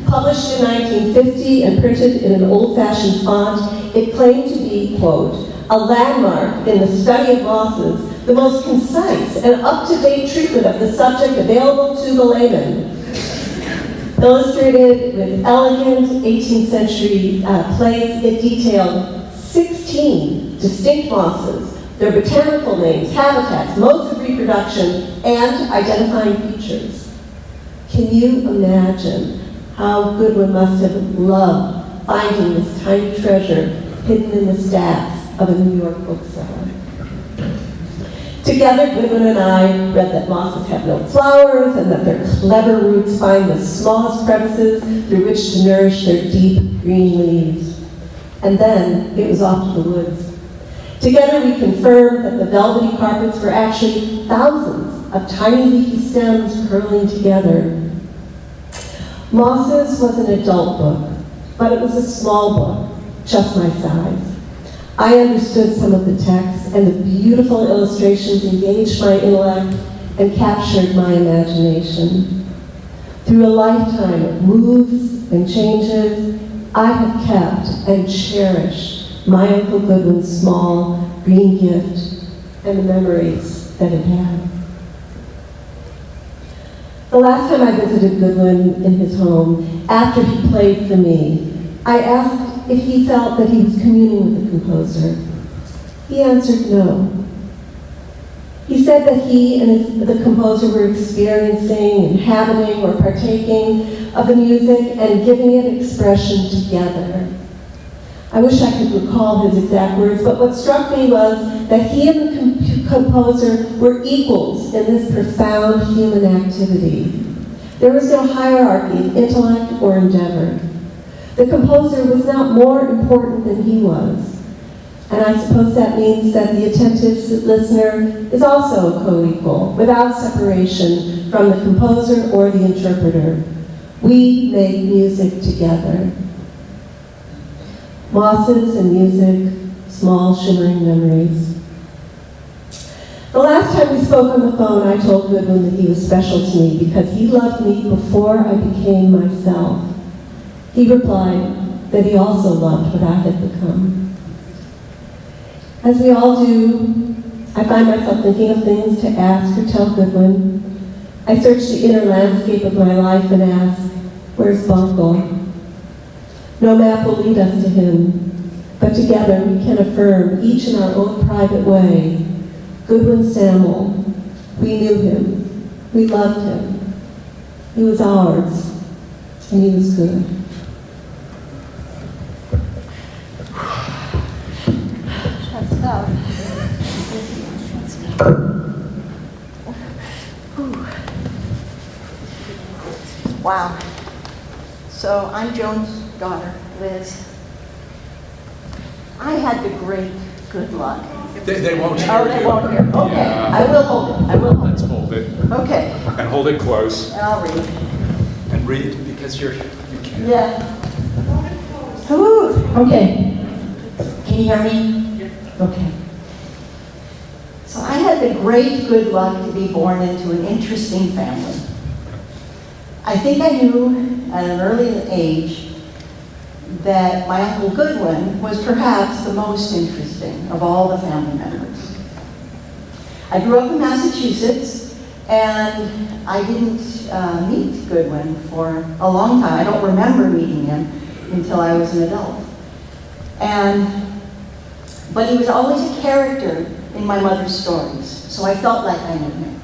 [SPEAKER 9] Published in 1950 and printed in an old-fashioned font, it claimed to be, quote, a landmark in the study of mosses, the most concise and up-to-date treatment of the subject available to the layman. Illustrated with elegant 18th century plates, it detailed 16 distinct mosses, their botanical names, habitats, modes of reproduction, and identifying features. Can you imagine how Goodwin must have loved finding this tiny treasure hidden in the stacks of a New York bookseller? Together, Goodwin and I read that mosses have no flowers and that their clever roots find the smallest crevices through which to nourish their deep green leaves. And then it was off to the woods. Together we confirmed that the velvety carpets were actually thousands of tiny leafy stems curling together. Mosses was an adult book, but it was a small book, just my size. I understood some of the text, and the beautiful illustrations engaged my intellect and captured my imagination. Through a lifetime of moves and changes, I have kept and cherished my Uncle Goodwin's small green gift and the memories that it had. The last time I visited Goodwin in his home, after he played for me, I asked if he felt that he was communing with the composer. He answered no. He said that he and the composer were experiencing, inhabiting, or partaking of the music and giving it expression together. I wish I could recall his exact words, but what struck me was that he and the composer were equals in this profound human activity. There was no hierarchy of intellect or endeavor. The composer was not more important than he was. And I suppose that means that the attentive listener is also a co-equal, without separation from the composer or the interpreter. We make music together. Mosses and music, small shimmering memories. The last time we spoke on the phone, I told Goodwin that he was special to me because he loved me before I became myself. He replied that he also loved what I had become. As we all do, I find myself thinking of things to ask or tell Goodwin. I search the inner landscape of my life and ask, where's Buncle? No map will lead us to him, but together we can affirm, each in our own private way, Goodwin Sammel. We knew him. We loved him. He was ours, and he was good.
[SPEAKER 2] Wow. So I'm Joan's daughter, Liz. I had the great good luck.
[SPEAKER 5] They won't hear
[SPEAKER 2] Oh, they
[SPEAKER 5] you.
[SPEAKER 2] won't hear. Okay,
[SPEAKER 5] Yeah.
[SPEAKER 2] I will hold it. I will hold
[SPEAKER 5] Let's
[SPEAKER 2] it.
[SPEAKER 5] hold it.
[SPEAKER 2] Okay,
[SPEAKER 5] And hold it close.
[SPEAKER 2] and I'll read.
[SPEAKER 5] And read because you can't.
[SPEAKER 2] Yeah. Ooh, okay. Can you hear me? Okay. So I had the great good luck to be born into an interesting family. I think I knew at an early age that my Uncle Goodwin was perhaps the most interesting of all the family members. I grew up in Massachusetts, and I didn't meet Goodwin for a long time. I don't remember meeting him until I was an adult. But he was always a character in my mother's stories, so I felt like I knew him.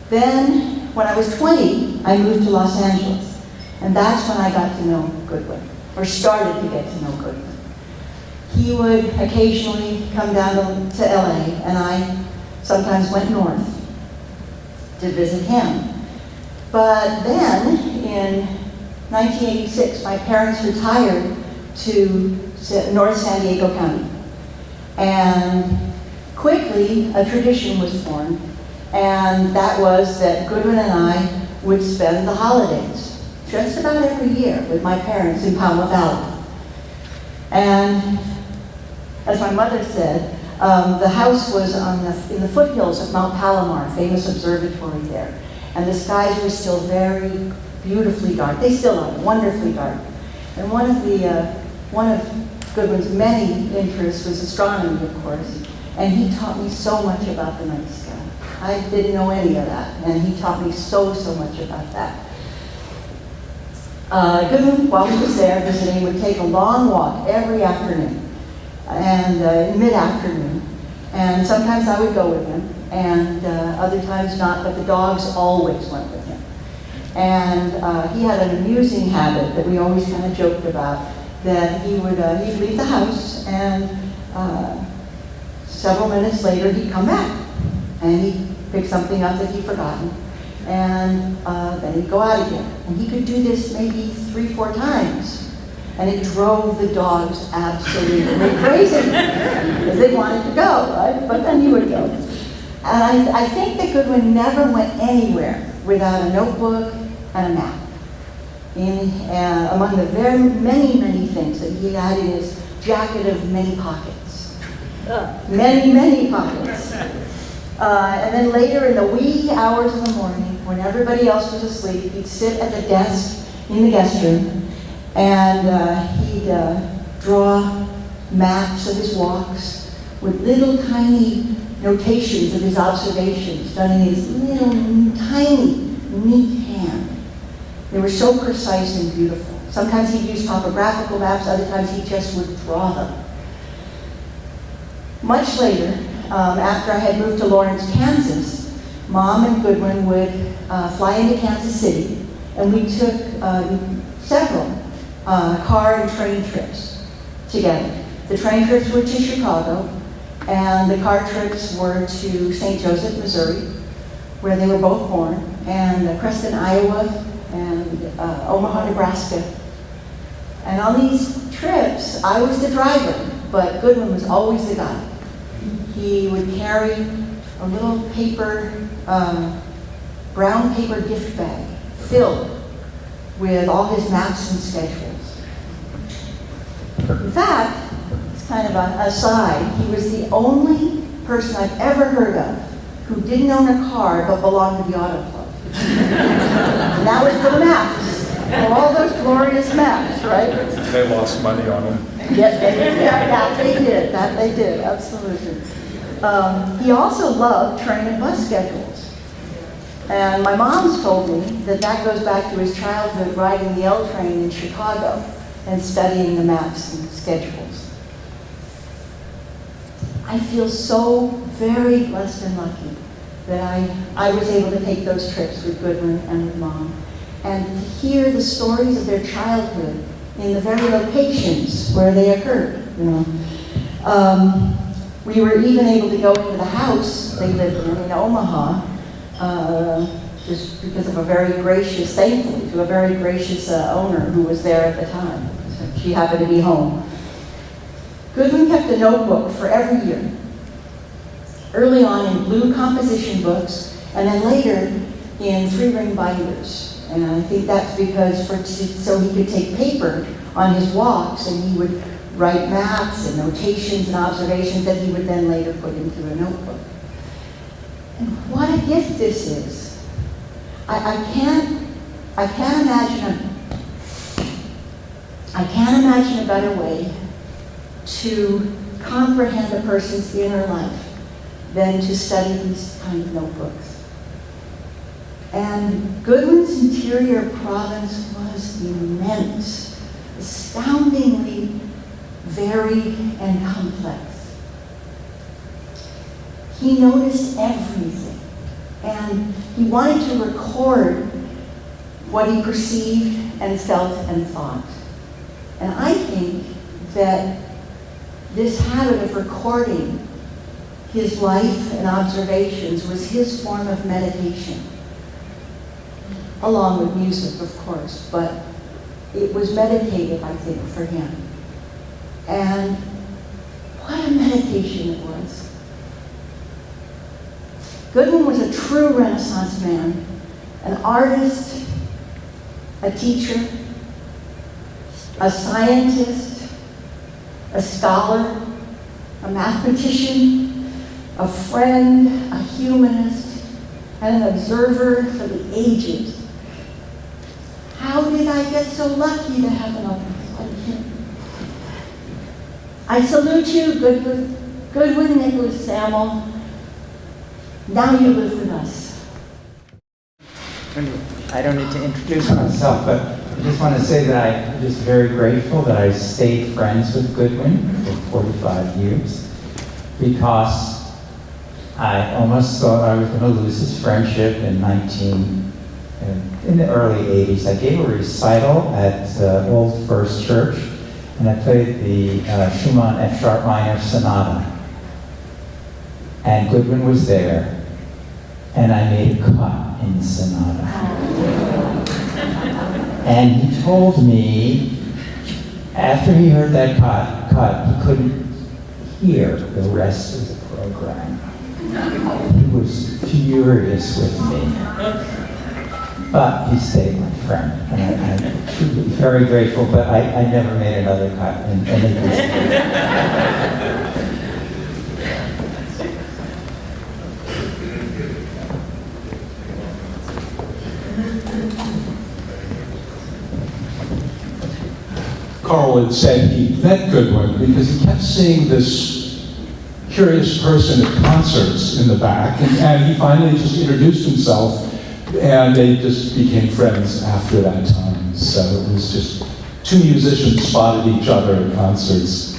[SPEAKER 2] Then, when I was 20, I moved to Los Angeles, and that's when I got to know Goodwin, or started to get to know Goodwin. He would occasionally come down to LA, and I sometimes went north to visit him. But then, in 1986, my parents retired to North San Diego County. And quickly, a tradition was formed, and that was that Goodwin and I would spend the holidays just about every year with my parents in Palma Valley. And as my mother said, the house was in the foothills of Mount Palomar, famous observatory there. And the skies were still very beautifully dark. They still are, wonderfully dark. And one of Goodwin's many interests was astronomy, of course. And he taught me so much about the night sky. I didn't know any of that, and he taught me so much about that. Goodwin, while he was there visiting, would take a long walk every afternoon, and mid-afternoon. And sometimes I would go with him, and other times not, but the dogs always went with him. And he had an amusing habit that we always kind of joked about, that he'd leave the house, and several minutes later he'd come back, and he'd pick something up that he'd forgotten, and then he'd go out again. And he could do this maybe 3-4 times.
[SPEAKER 8] And it drove the dogs absolutely crazy because they wanted to go, right? But then you would go. And I think that Goodwin never went anywhere without a notebook and a map. Among the very many things that he had in his jacket of many pockets. Many pockets. And then later in the wee hours of the morning, when everybody else was asleep, he'd sit at the desk in the guest room and he'd draw maps of his walks with little tiny notations of his observations done in his little tiny, neat hand. They were so precise and beautiful. Sometimes he'd use topographical maps, other times he just would draw them. Much later, after I had moved to Lawrence, Kansas, Mom and Goodwin would fly into Kansas City, and we took several car and train trips together. The train trips were to Chicago, and the car trips were to St. Joseph, Missouri, where they were both born, and Creston, Iowa, and Omaha, Nebraska. And on these trips, I was the driver, but Goodwin was always the guide. He would carry a little paper, brown paper gift bag filled with all his maps and schedules. In fact, it's kind of an aside, he was the only person I've ever heard of who didn't own a car but belonged to the auto club. And that was for the maps, for all those glorious maps, right?
[SPEAKER 5] They lost money on them.
[SPEAKER 8] Yes, that they did, absolutely. He also loved train and bus schedules. And my mom's told me that that goes back to his childhood riding the L train in Chicago and studying the maps and schedules. I feel so very blessed and lucky that I was able to take those trips with Goodwin and with Mom and to hear the stories of their childhood in the very locations where they occurred, you know. We were even able to go into the house they lived in Omaha, just because of a very gracious, thankfully, to a very gracious owner who was there at the time. So she happened to be home. Goodwin kept a notebook for every year. Early on in blue composition books, and then later in 3-ring binders. And I think that's because so he could take paper on his walks and he would write maps and notations and observations that he would then later put into a notebook. And what a gift this is. I can't imagine a better way to comprehend a person's inner life than to study these kind of notebooks. And Goodwin's interior province was immense, astoundingly varied and complex. He noticed everything, and he wanted to record what he perceived and felt and thought. And I think that this habit of recording his life and observations was his form of meditation, along with music, of course, but it was meditative, I think, for him. And what a meditation it was. Goodwin was a true Renaissance man, an artist, a teacher, a scientist, a scholar, a mathematician, a friend, a humanist, and an observer for the ages. How did I get so lucky to have an audience like him? I salute you, Goodwin Nicholas Sammel. Now you live with us.
[SPEAKER 10] I don't need to introduce myself, but I just want to say that I'm just very grateful that I stayed friends with Goodwin for 45 years, because I almost thought I was going to lose his friendship in the early 80s. I gave a recital at Old First Church, and I played the Schumann F-sharp minor sonata. And Goodwin was there, and I made a cut in the sonata. And he told me after he heard that cut, he couldn't hear the rest of the program. He was furious with me. But he stayed my friend. And I'm very grateful, but I never made another cut. And it was
[SPEAKER 1] Karl had said he met Goodwin because he kept seeing this curious person at concerts in the back, and he finally just introduced himself, and they just became friends after that time. So it was just two musicians spotted each other at concerts.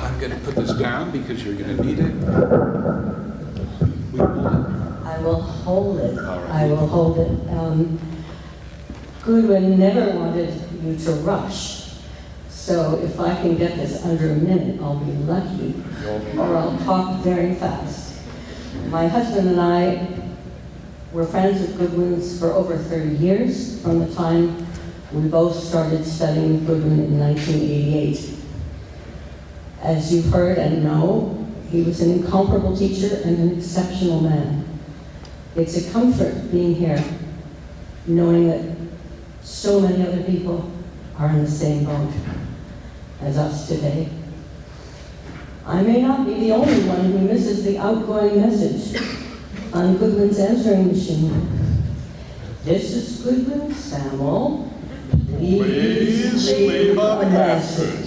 [SPEAKER 1] I'm going to put this down because you're going to need it. We hold it.
[SPEAKER 9] I will hold it.
[SPEAKER 1] All right.
[SPEAKER 9] I will hold it. Goodwin never wanted you to rush. So if I can get this under a minute, I'll be lucky, or I'll talk very fast. My husband and I were friends with Goodwin's for over 30 years, from the time we both started studying Goodwin in 1988. As you've heard and know, he was an incomparable teacher and an exceptional man. It's a comfort being here, knowing that so many other people are in the same boat as us today. I may not be the only one who misses the outgoing message on Goodwin's answering machine. This is Goodwin Sammel. Please leave a message.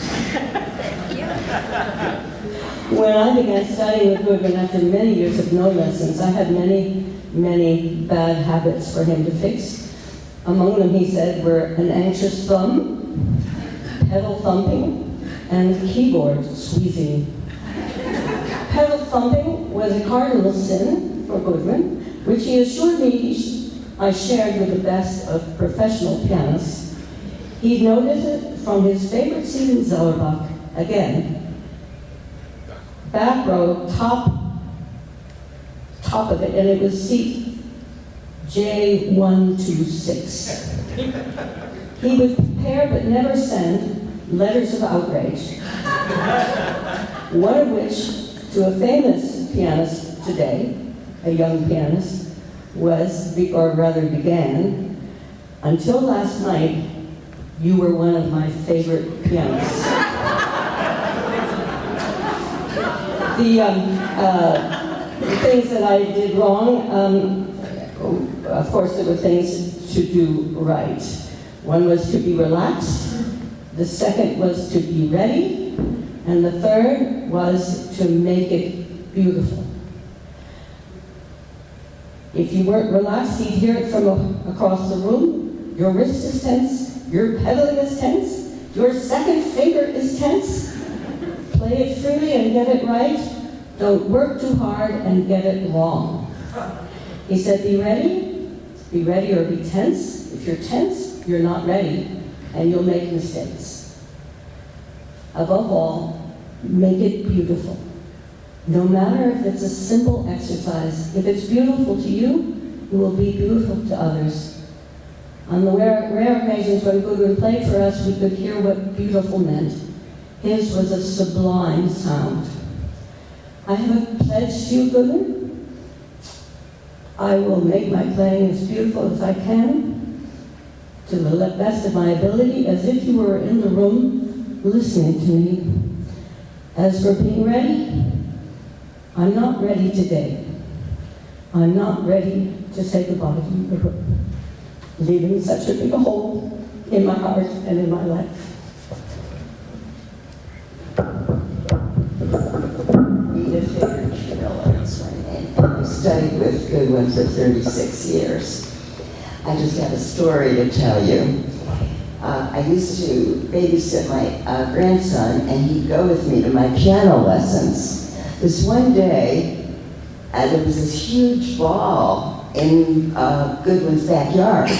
[SPEAKER 9] When I began studying with Goodwin after many years of no lessons, I had many bad habits for him to fix. Among them, he said, were an anxious thumb, pedal thumping, and keyboard squeezing. Pedal thumping was a cardinal sin for Goodwin, which he assured me I shared with the best of professional pianists. He noticed it from his favorite seat in Zellerbach, again, back row, top of it, and it was seat J126. He would prepare but never send letters of outrage, one of which to a famous pianist today, a young pianist, was, or rather began, until last night, you were one of my favorite pianists. The things that I did wrong, of course there were things to do right. One was to be relaxed, the second was to be ready, and the third was to make it beautiful. If you weren't relaxed, you'd hear it from across the room. Your wrist is tense, your pedaling is tense, your second finger is tense. Play it freely and get it right. Don't work too hard and get it wrong. He said, be ready or be tense. If you're tense, you're not ready, and you'll make mistakes. Above all, make it beautiful. No matter if it's a simple exercise, if it's beautiful to you, it will be beautiful to others. On the rare occasions when Goodwin played for us, we could hear what beautiful meant. His was a sublime sound. I have a pledge to you, Goodwin. I will make my playing as beautiful as I can, to the best of my ability, as if you were in the room listening to me. As for being ready, I'm not ready today. I'm not ready to say goodbye to you, leaving such a big hole in my heart and in my life.
[SPEAKER 11] I studied with Goodwin for 36 years. I just have a story to tell you. I used to babysit my grandson, and he'd go with me to my piano lessons. This one day, there was this huge ball in Goodwin's backyard,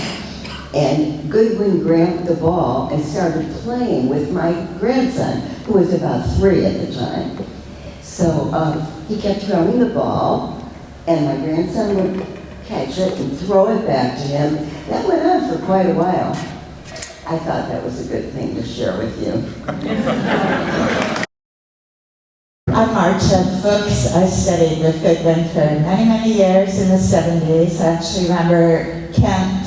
[SPEAKER 11] and Goodwin grabbed the ball and started playing with my grandson, who was about 3 at the time. So he kept throwing the ball, and my grandson would catch it and throw it back to him. That went on for quite a while. I thought that was a good thing to share with you.
[SPEAKER 8] I'm Marta Fuchs. I studied with Goodwin for many years in the 70s. I actually remember Kent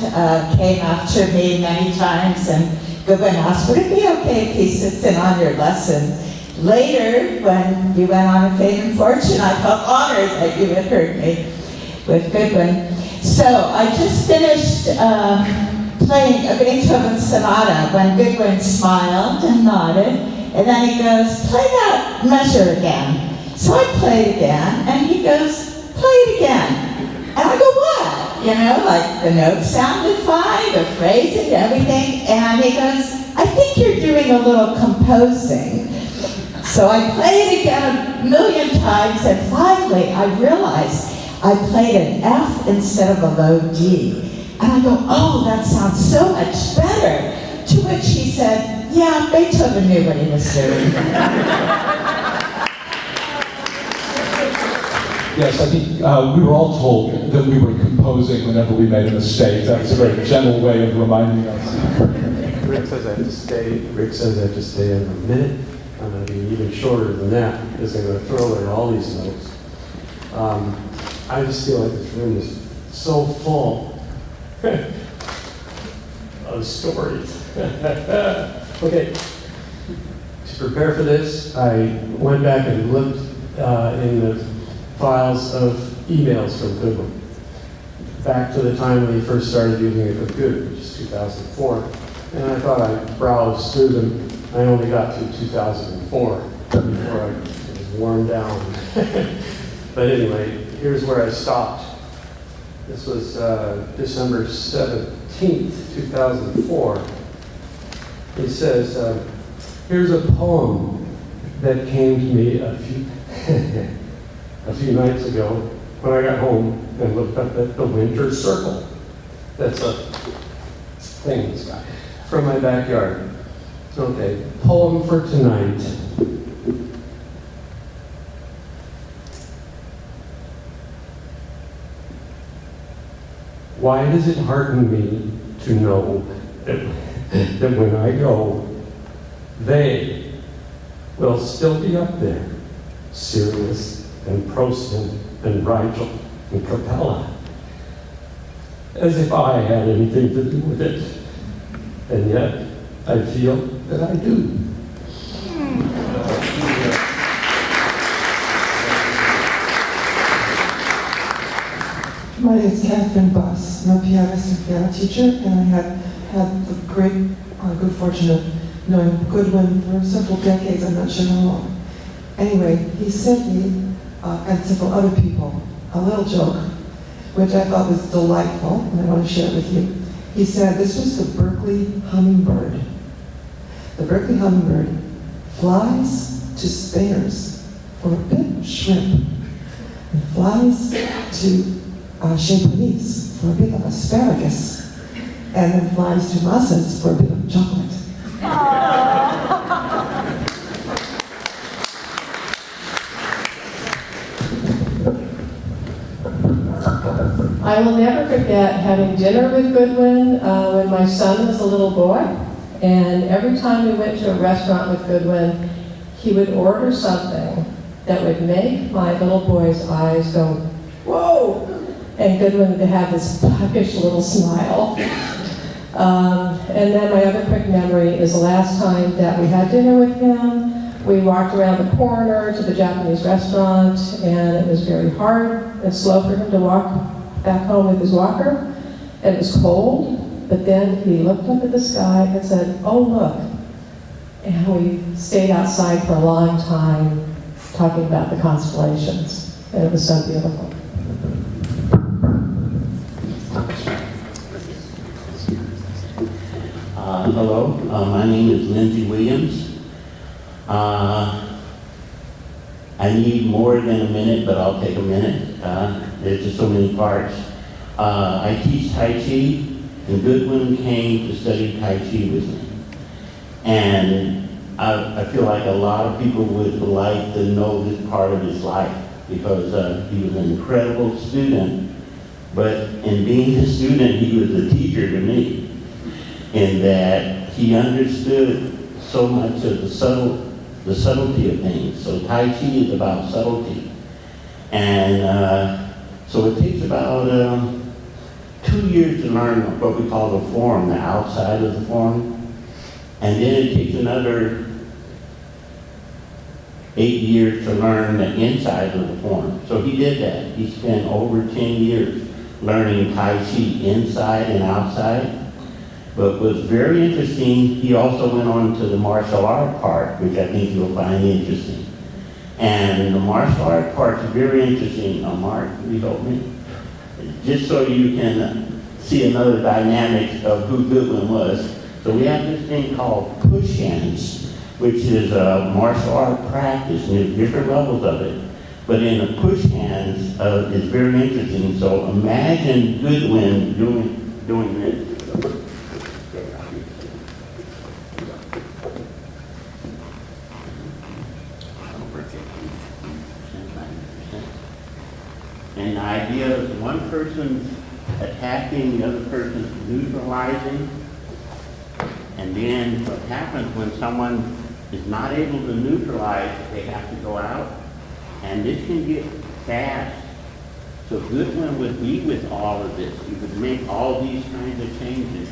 [SPEAKER 8] came after me many times, and Goodwin asked, would it be okay if he sits in on your lesson? Later, when you went on a Fame and Fortune, I felt honored that you had heard me with Goodwin. So I just finished playing a Beethoven sonata when Goodwin smiled and nodded, and then he goes, play that measure again. So I played again, and he goes, play it again. And I go, what? You know, like the notes sounded fine, the phrasing, everything, and he goes, I think you're doing a little composing. So I played it again a million times, and finally I realized I played an F instead of a low D. And I go, oh, that sounds so much better. To which he said, yeah, Beethoven knew what he was doing.
[SPEAKER 1] Yes, I think we were all told that we were composing whenever we made a mistake. That's a very gentle way of reminding us.
[SPEAKER 4] Rick says I have to stay. Rick says I have to stay in a minute. I'm going to be even shorter than that because I'm going to throw away all these notes. I just feel like this room is so full of stories. Okay, to prepare for this, I went back and looked in the files of emails from Goodwin, back to the time when he first started using it with Goodwin, which is 2004. And I thought I browsed through them. I only got to 2004 before I was worn down. But anyway, here's where I stopped. This was December 17th, 2004. It says, here's a poem that came to me a few nights ago when I got home and looked up at the winter circle. That's a thing that's got from my backyard. Okay, poem for tonight. Why does it hearten me to know that when I go, they will still be up there, Sirius and Procyon and Rigel and Capella, as if I had anything to do with it. And yet, I feel that I do.
[SPEAKER 12] My name is Catherine Buss. I'm a pianist and piano teacher, and I had the great good fortune of knowing Goodwin for several decades. I'm not sure how long. Anyway, he sent me and several other people a little joke, which I thought was delightful, and I want to share it with you. He said this was the Berkeley hummingbird. The Berkeley hummingbird flies to Speyers for a bit of shrimp, and flies to Chez Panisse for a bit of asparagus, and then flies to Massa's for a bit of chocolate.
[SPEAKER 13] I will never forget having dinner with Goodwin when my son was a little boy. And every time we went to a restaurant with Goodwin, he would order something that would make my little boy's eyes go, whoa! And Goodwin would have this puckish little smile. And then my other quick memory is the last time that we had dinner with him. We walked around the corner to the Japanese restaurant, and it was very hard and slow for him to walk back home with his walker. It was cold, but then he looked up at the sky and said, oh, look. And we stayed outside for a long time talking about the constellations, and it was so beautiful.
[SPEAKER 14] Hello, my name is Lenzie Williams. I need more than a minute, but I'll take a minute. There's just so many parts. I teach Tai Chi, and Goodwin came to study Tai Chi with me. And I feel like a lot of people would like to know this part of his life because he was an incredible student, but in being a student, he was a teacher to me in that he understood so much of the subtlety of things. So Tai Chi is about subtlety. And so it takes about 2 years to learn what we call the form, the outside of the form. And then it takes another 8 years to learn the inside of the form. So he did that. He spent over 10 years learning Tai Chi inside and outside. But what's very interesting, he also went on to the martial art part, which I think you'll find interesting. And the martial art part is very interesting. Mark, will you help me? Just so you can see another dynamic of who Goodwin was. So we have this thing called push-ins. which is a martial art practice, and there's different levels of it. But in the push hands, it's very interesting. So imagine Goodwin doing this. And the idea is one person's attacking, the other person's neutralizing. And then what happens when someone is not able to neutralize, they have to go out. And this can get fast. So Goodwin would be with all of this. He would make all these kinds of changes.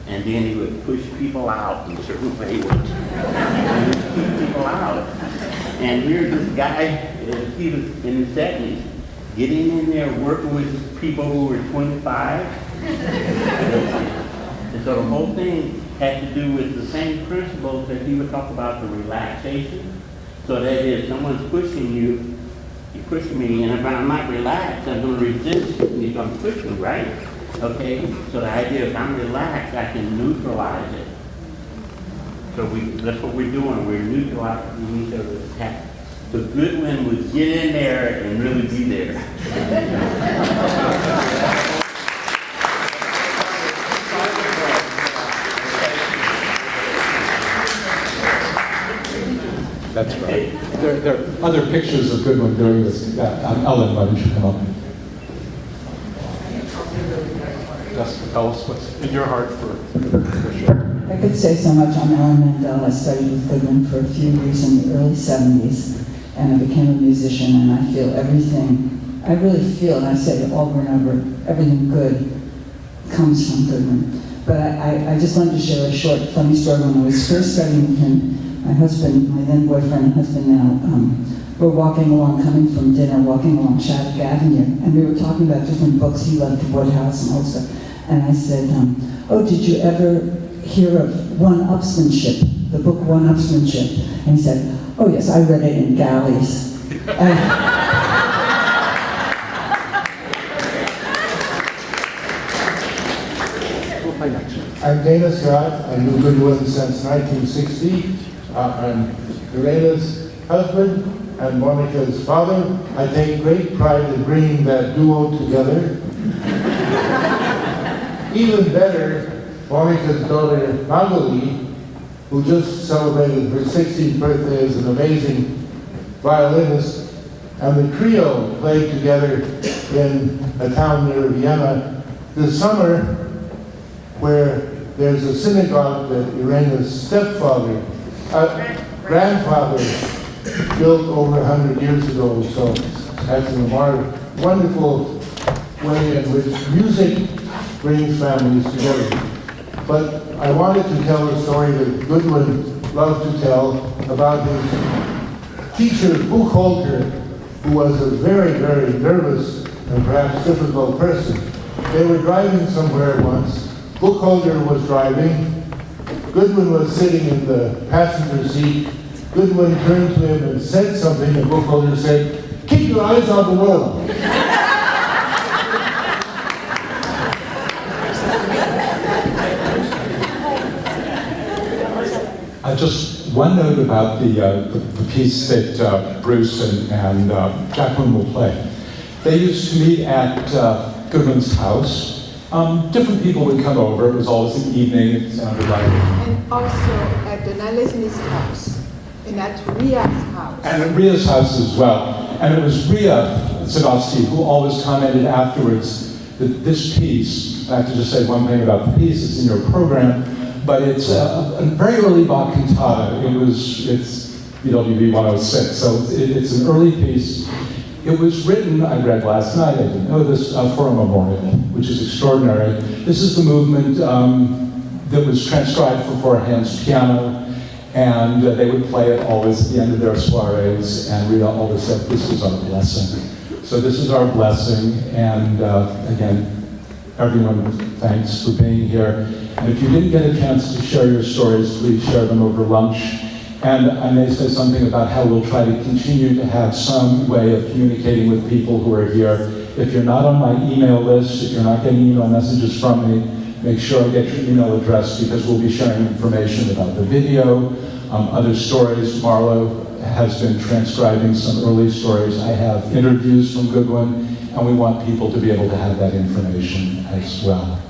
[SPEAKER 14] And then he would push people out in certain ways. He would push people out. And here's this guy, he was in his 70s, getting in there, working with people who were 25. And so the whole thing had to do with the same principles that he would talk about, the relaxation. So that is, someone's pushing you, you're pushing me, and if I'm not relaxed, I'm going to resist, and you're going to push me, right? Okay? So the idea is, if I'm relaxed, I can neutralize it. So that's what we're doing. We're neutralizing each other's attack. So Goodwin would get in there and really be there.
[SPEAKER 1] That's right. There are other pictures of Goodwin doing this. Ellen, why don't you come up? Just tell us what's in your heart for sure.
[SPEAKER 15] I could say so much on Ellen Mandel. I studied with Goodwin for a few years in the early 70s, and I became a musician, and I feel everything, I really feel, and I say it over and over, everything good comes from Goodwin. But I just wanted to share a short funny story. When I was first studying with him, my husband, my then boyfriend and husband now, were walking along, coming from dinner, walking along Shattuck Avenue, and we were talking about different books. He loved Woodhouse and all stuff. And I said, oh, did you ever hear of One-Upsmanship, the book One-Upsmanship? And he said, oh yes, I read it in galleys.
[SPEAKER 16] I'm Dana Scott. I knew Goodwin since 1960. I'm Lorena's husband and Monica's father. I take great pride in bringing that duo together. Even better, Monica's daughter, Magali, who just celebrated her 16th birthday as an amazing violinist, and the trio played together in a town near Vienna this summer, where there's a synagogue that Irene's grandfather built over 100 years ago. So that's a wonderful way in which music brings families together. But I wanted to tell a story that Goodwin loved to tell about his teacher, Buchholter, who was a very, very nervous and perhaps difficult person. They were driving somewhere once. Buchholter was driving. Goodwin was sitting in the passenger seat. Goodwin turned to him and said something, and Buchholter said, "Keep your eyes on the road."
[SPEAKER 1] Just one note about the piece that Bruce and Jacqueline will play. They used to meet at Goodwin's house. Different people would come over. It was always an evening. It sounded like.
[SPEAKER 17] And also at the Nalesny's house, and at Ria's house.
[SPEAKER 1] And at Ria's house as well. And it was Ria Sadovsky who always commented afterwards that this piece, I have to just say one thing about the piece, it's in your program, but it's a very early Bach cantata. It's BWV 106, so it's an early piece. It was written, I read last night, I didn't know this, for a memorial, which is extraordinary. This is the movement that was transcribed for four hands piano, and they would play it always at the end of their soirees, and Rita always said, this is our blessing. So this is our blessing, and again, everyone, thanks for being here. And if you didn't get a chance to share your stories, please share them over lunch. And I may say something about how we'll try to continue to have some way of communicating with people who are here. If you're not on my email list, if you're not getting email messages from me, make sure I get your email address, because we'll be sharing information about the video, other stories. Marlo has been transcribing some early stories. I have interviews from Goodwin, and we want people to be able to have that information as well.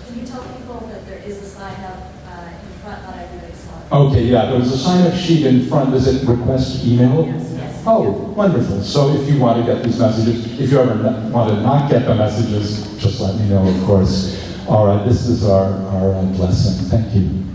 [SPEAKER 18] Can you tell people that there is a sign up in front, not everybody saw it?
[SPEAKER 1] Okay, yeah, there's a sign-up sheet in front. Does it request email?
[SPEAKER 18] Yes.
[SPEAKER 1] Oh, wonderful. So if you want to get these messages, if you ever want to not get the messages, just let me know, of course. All right, this is our blessing. Thank you.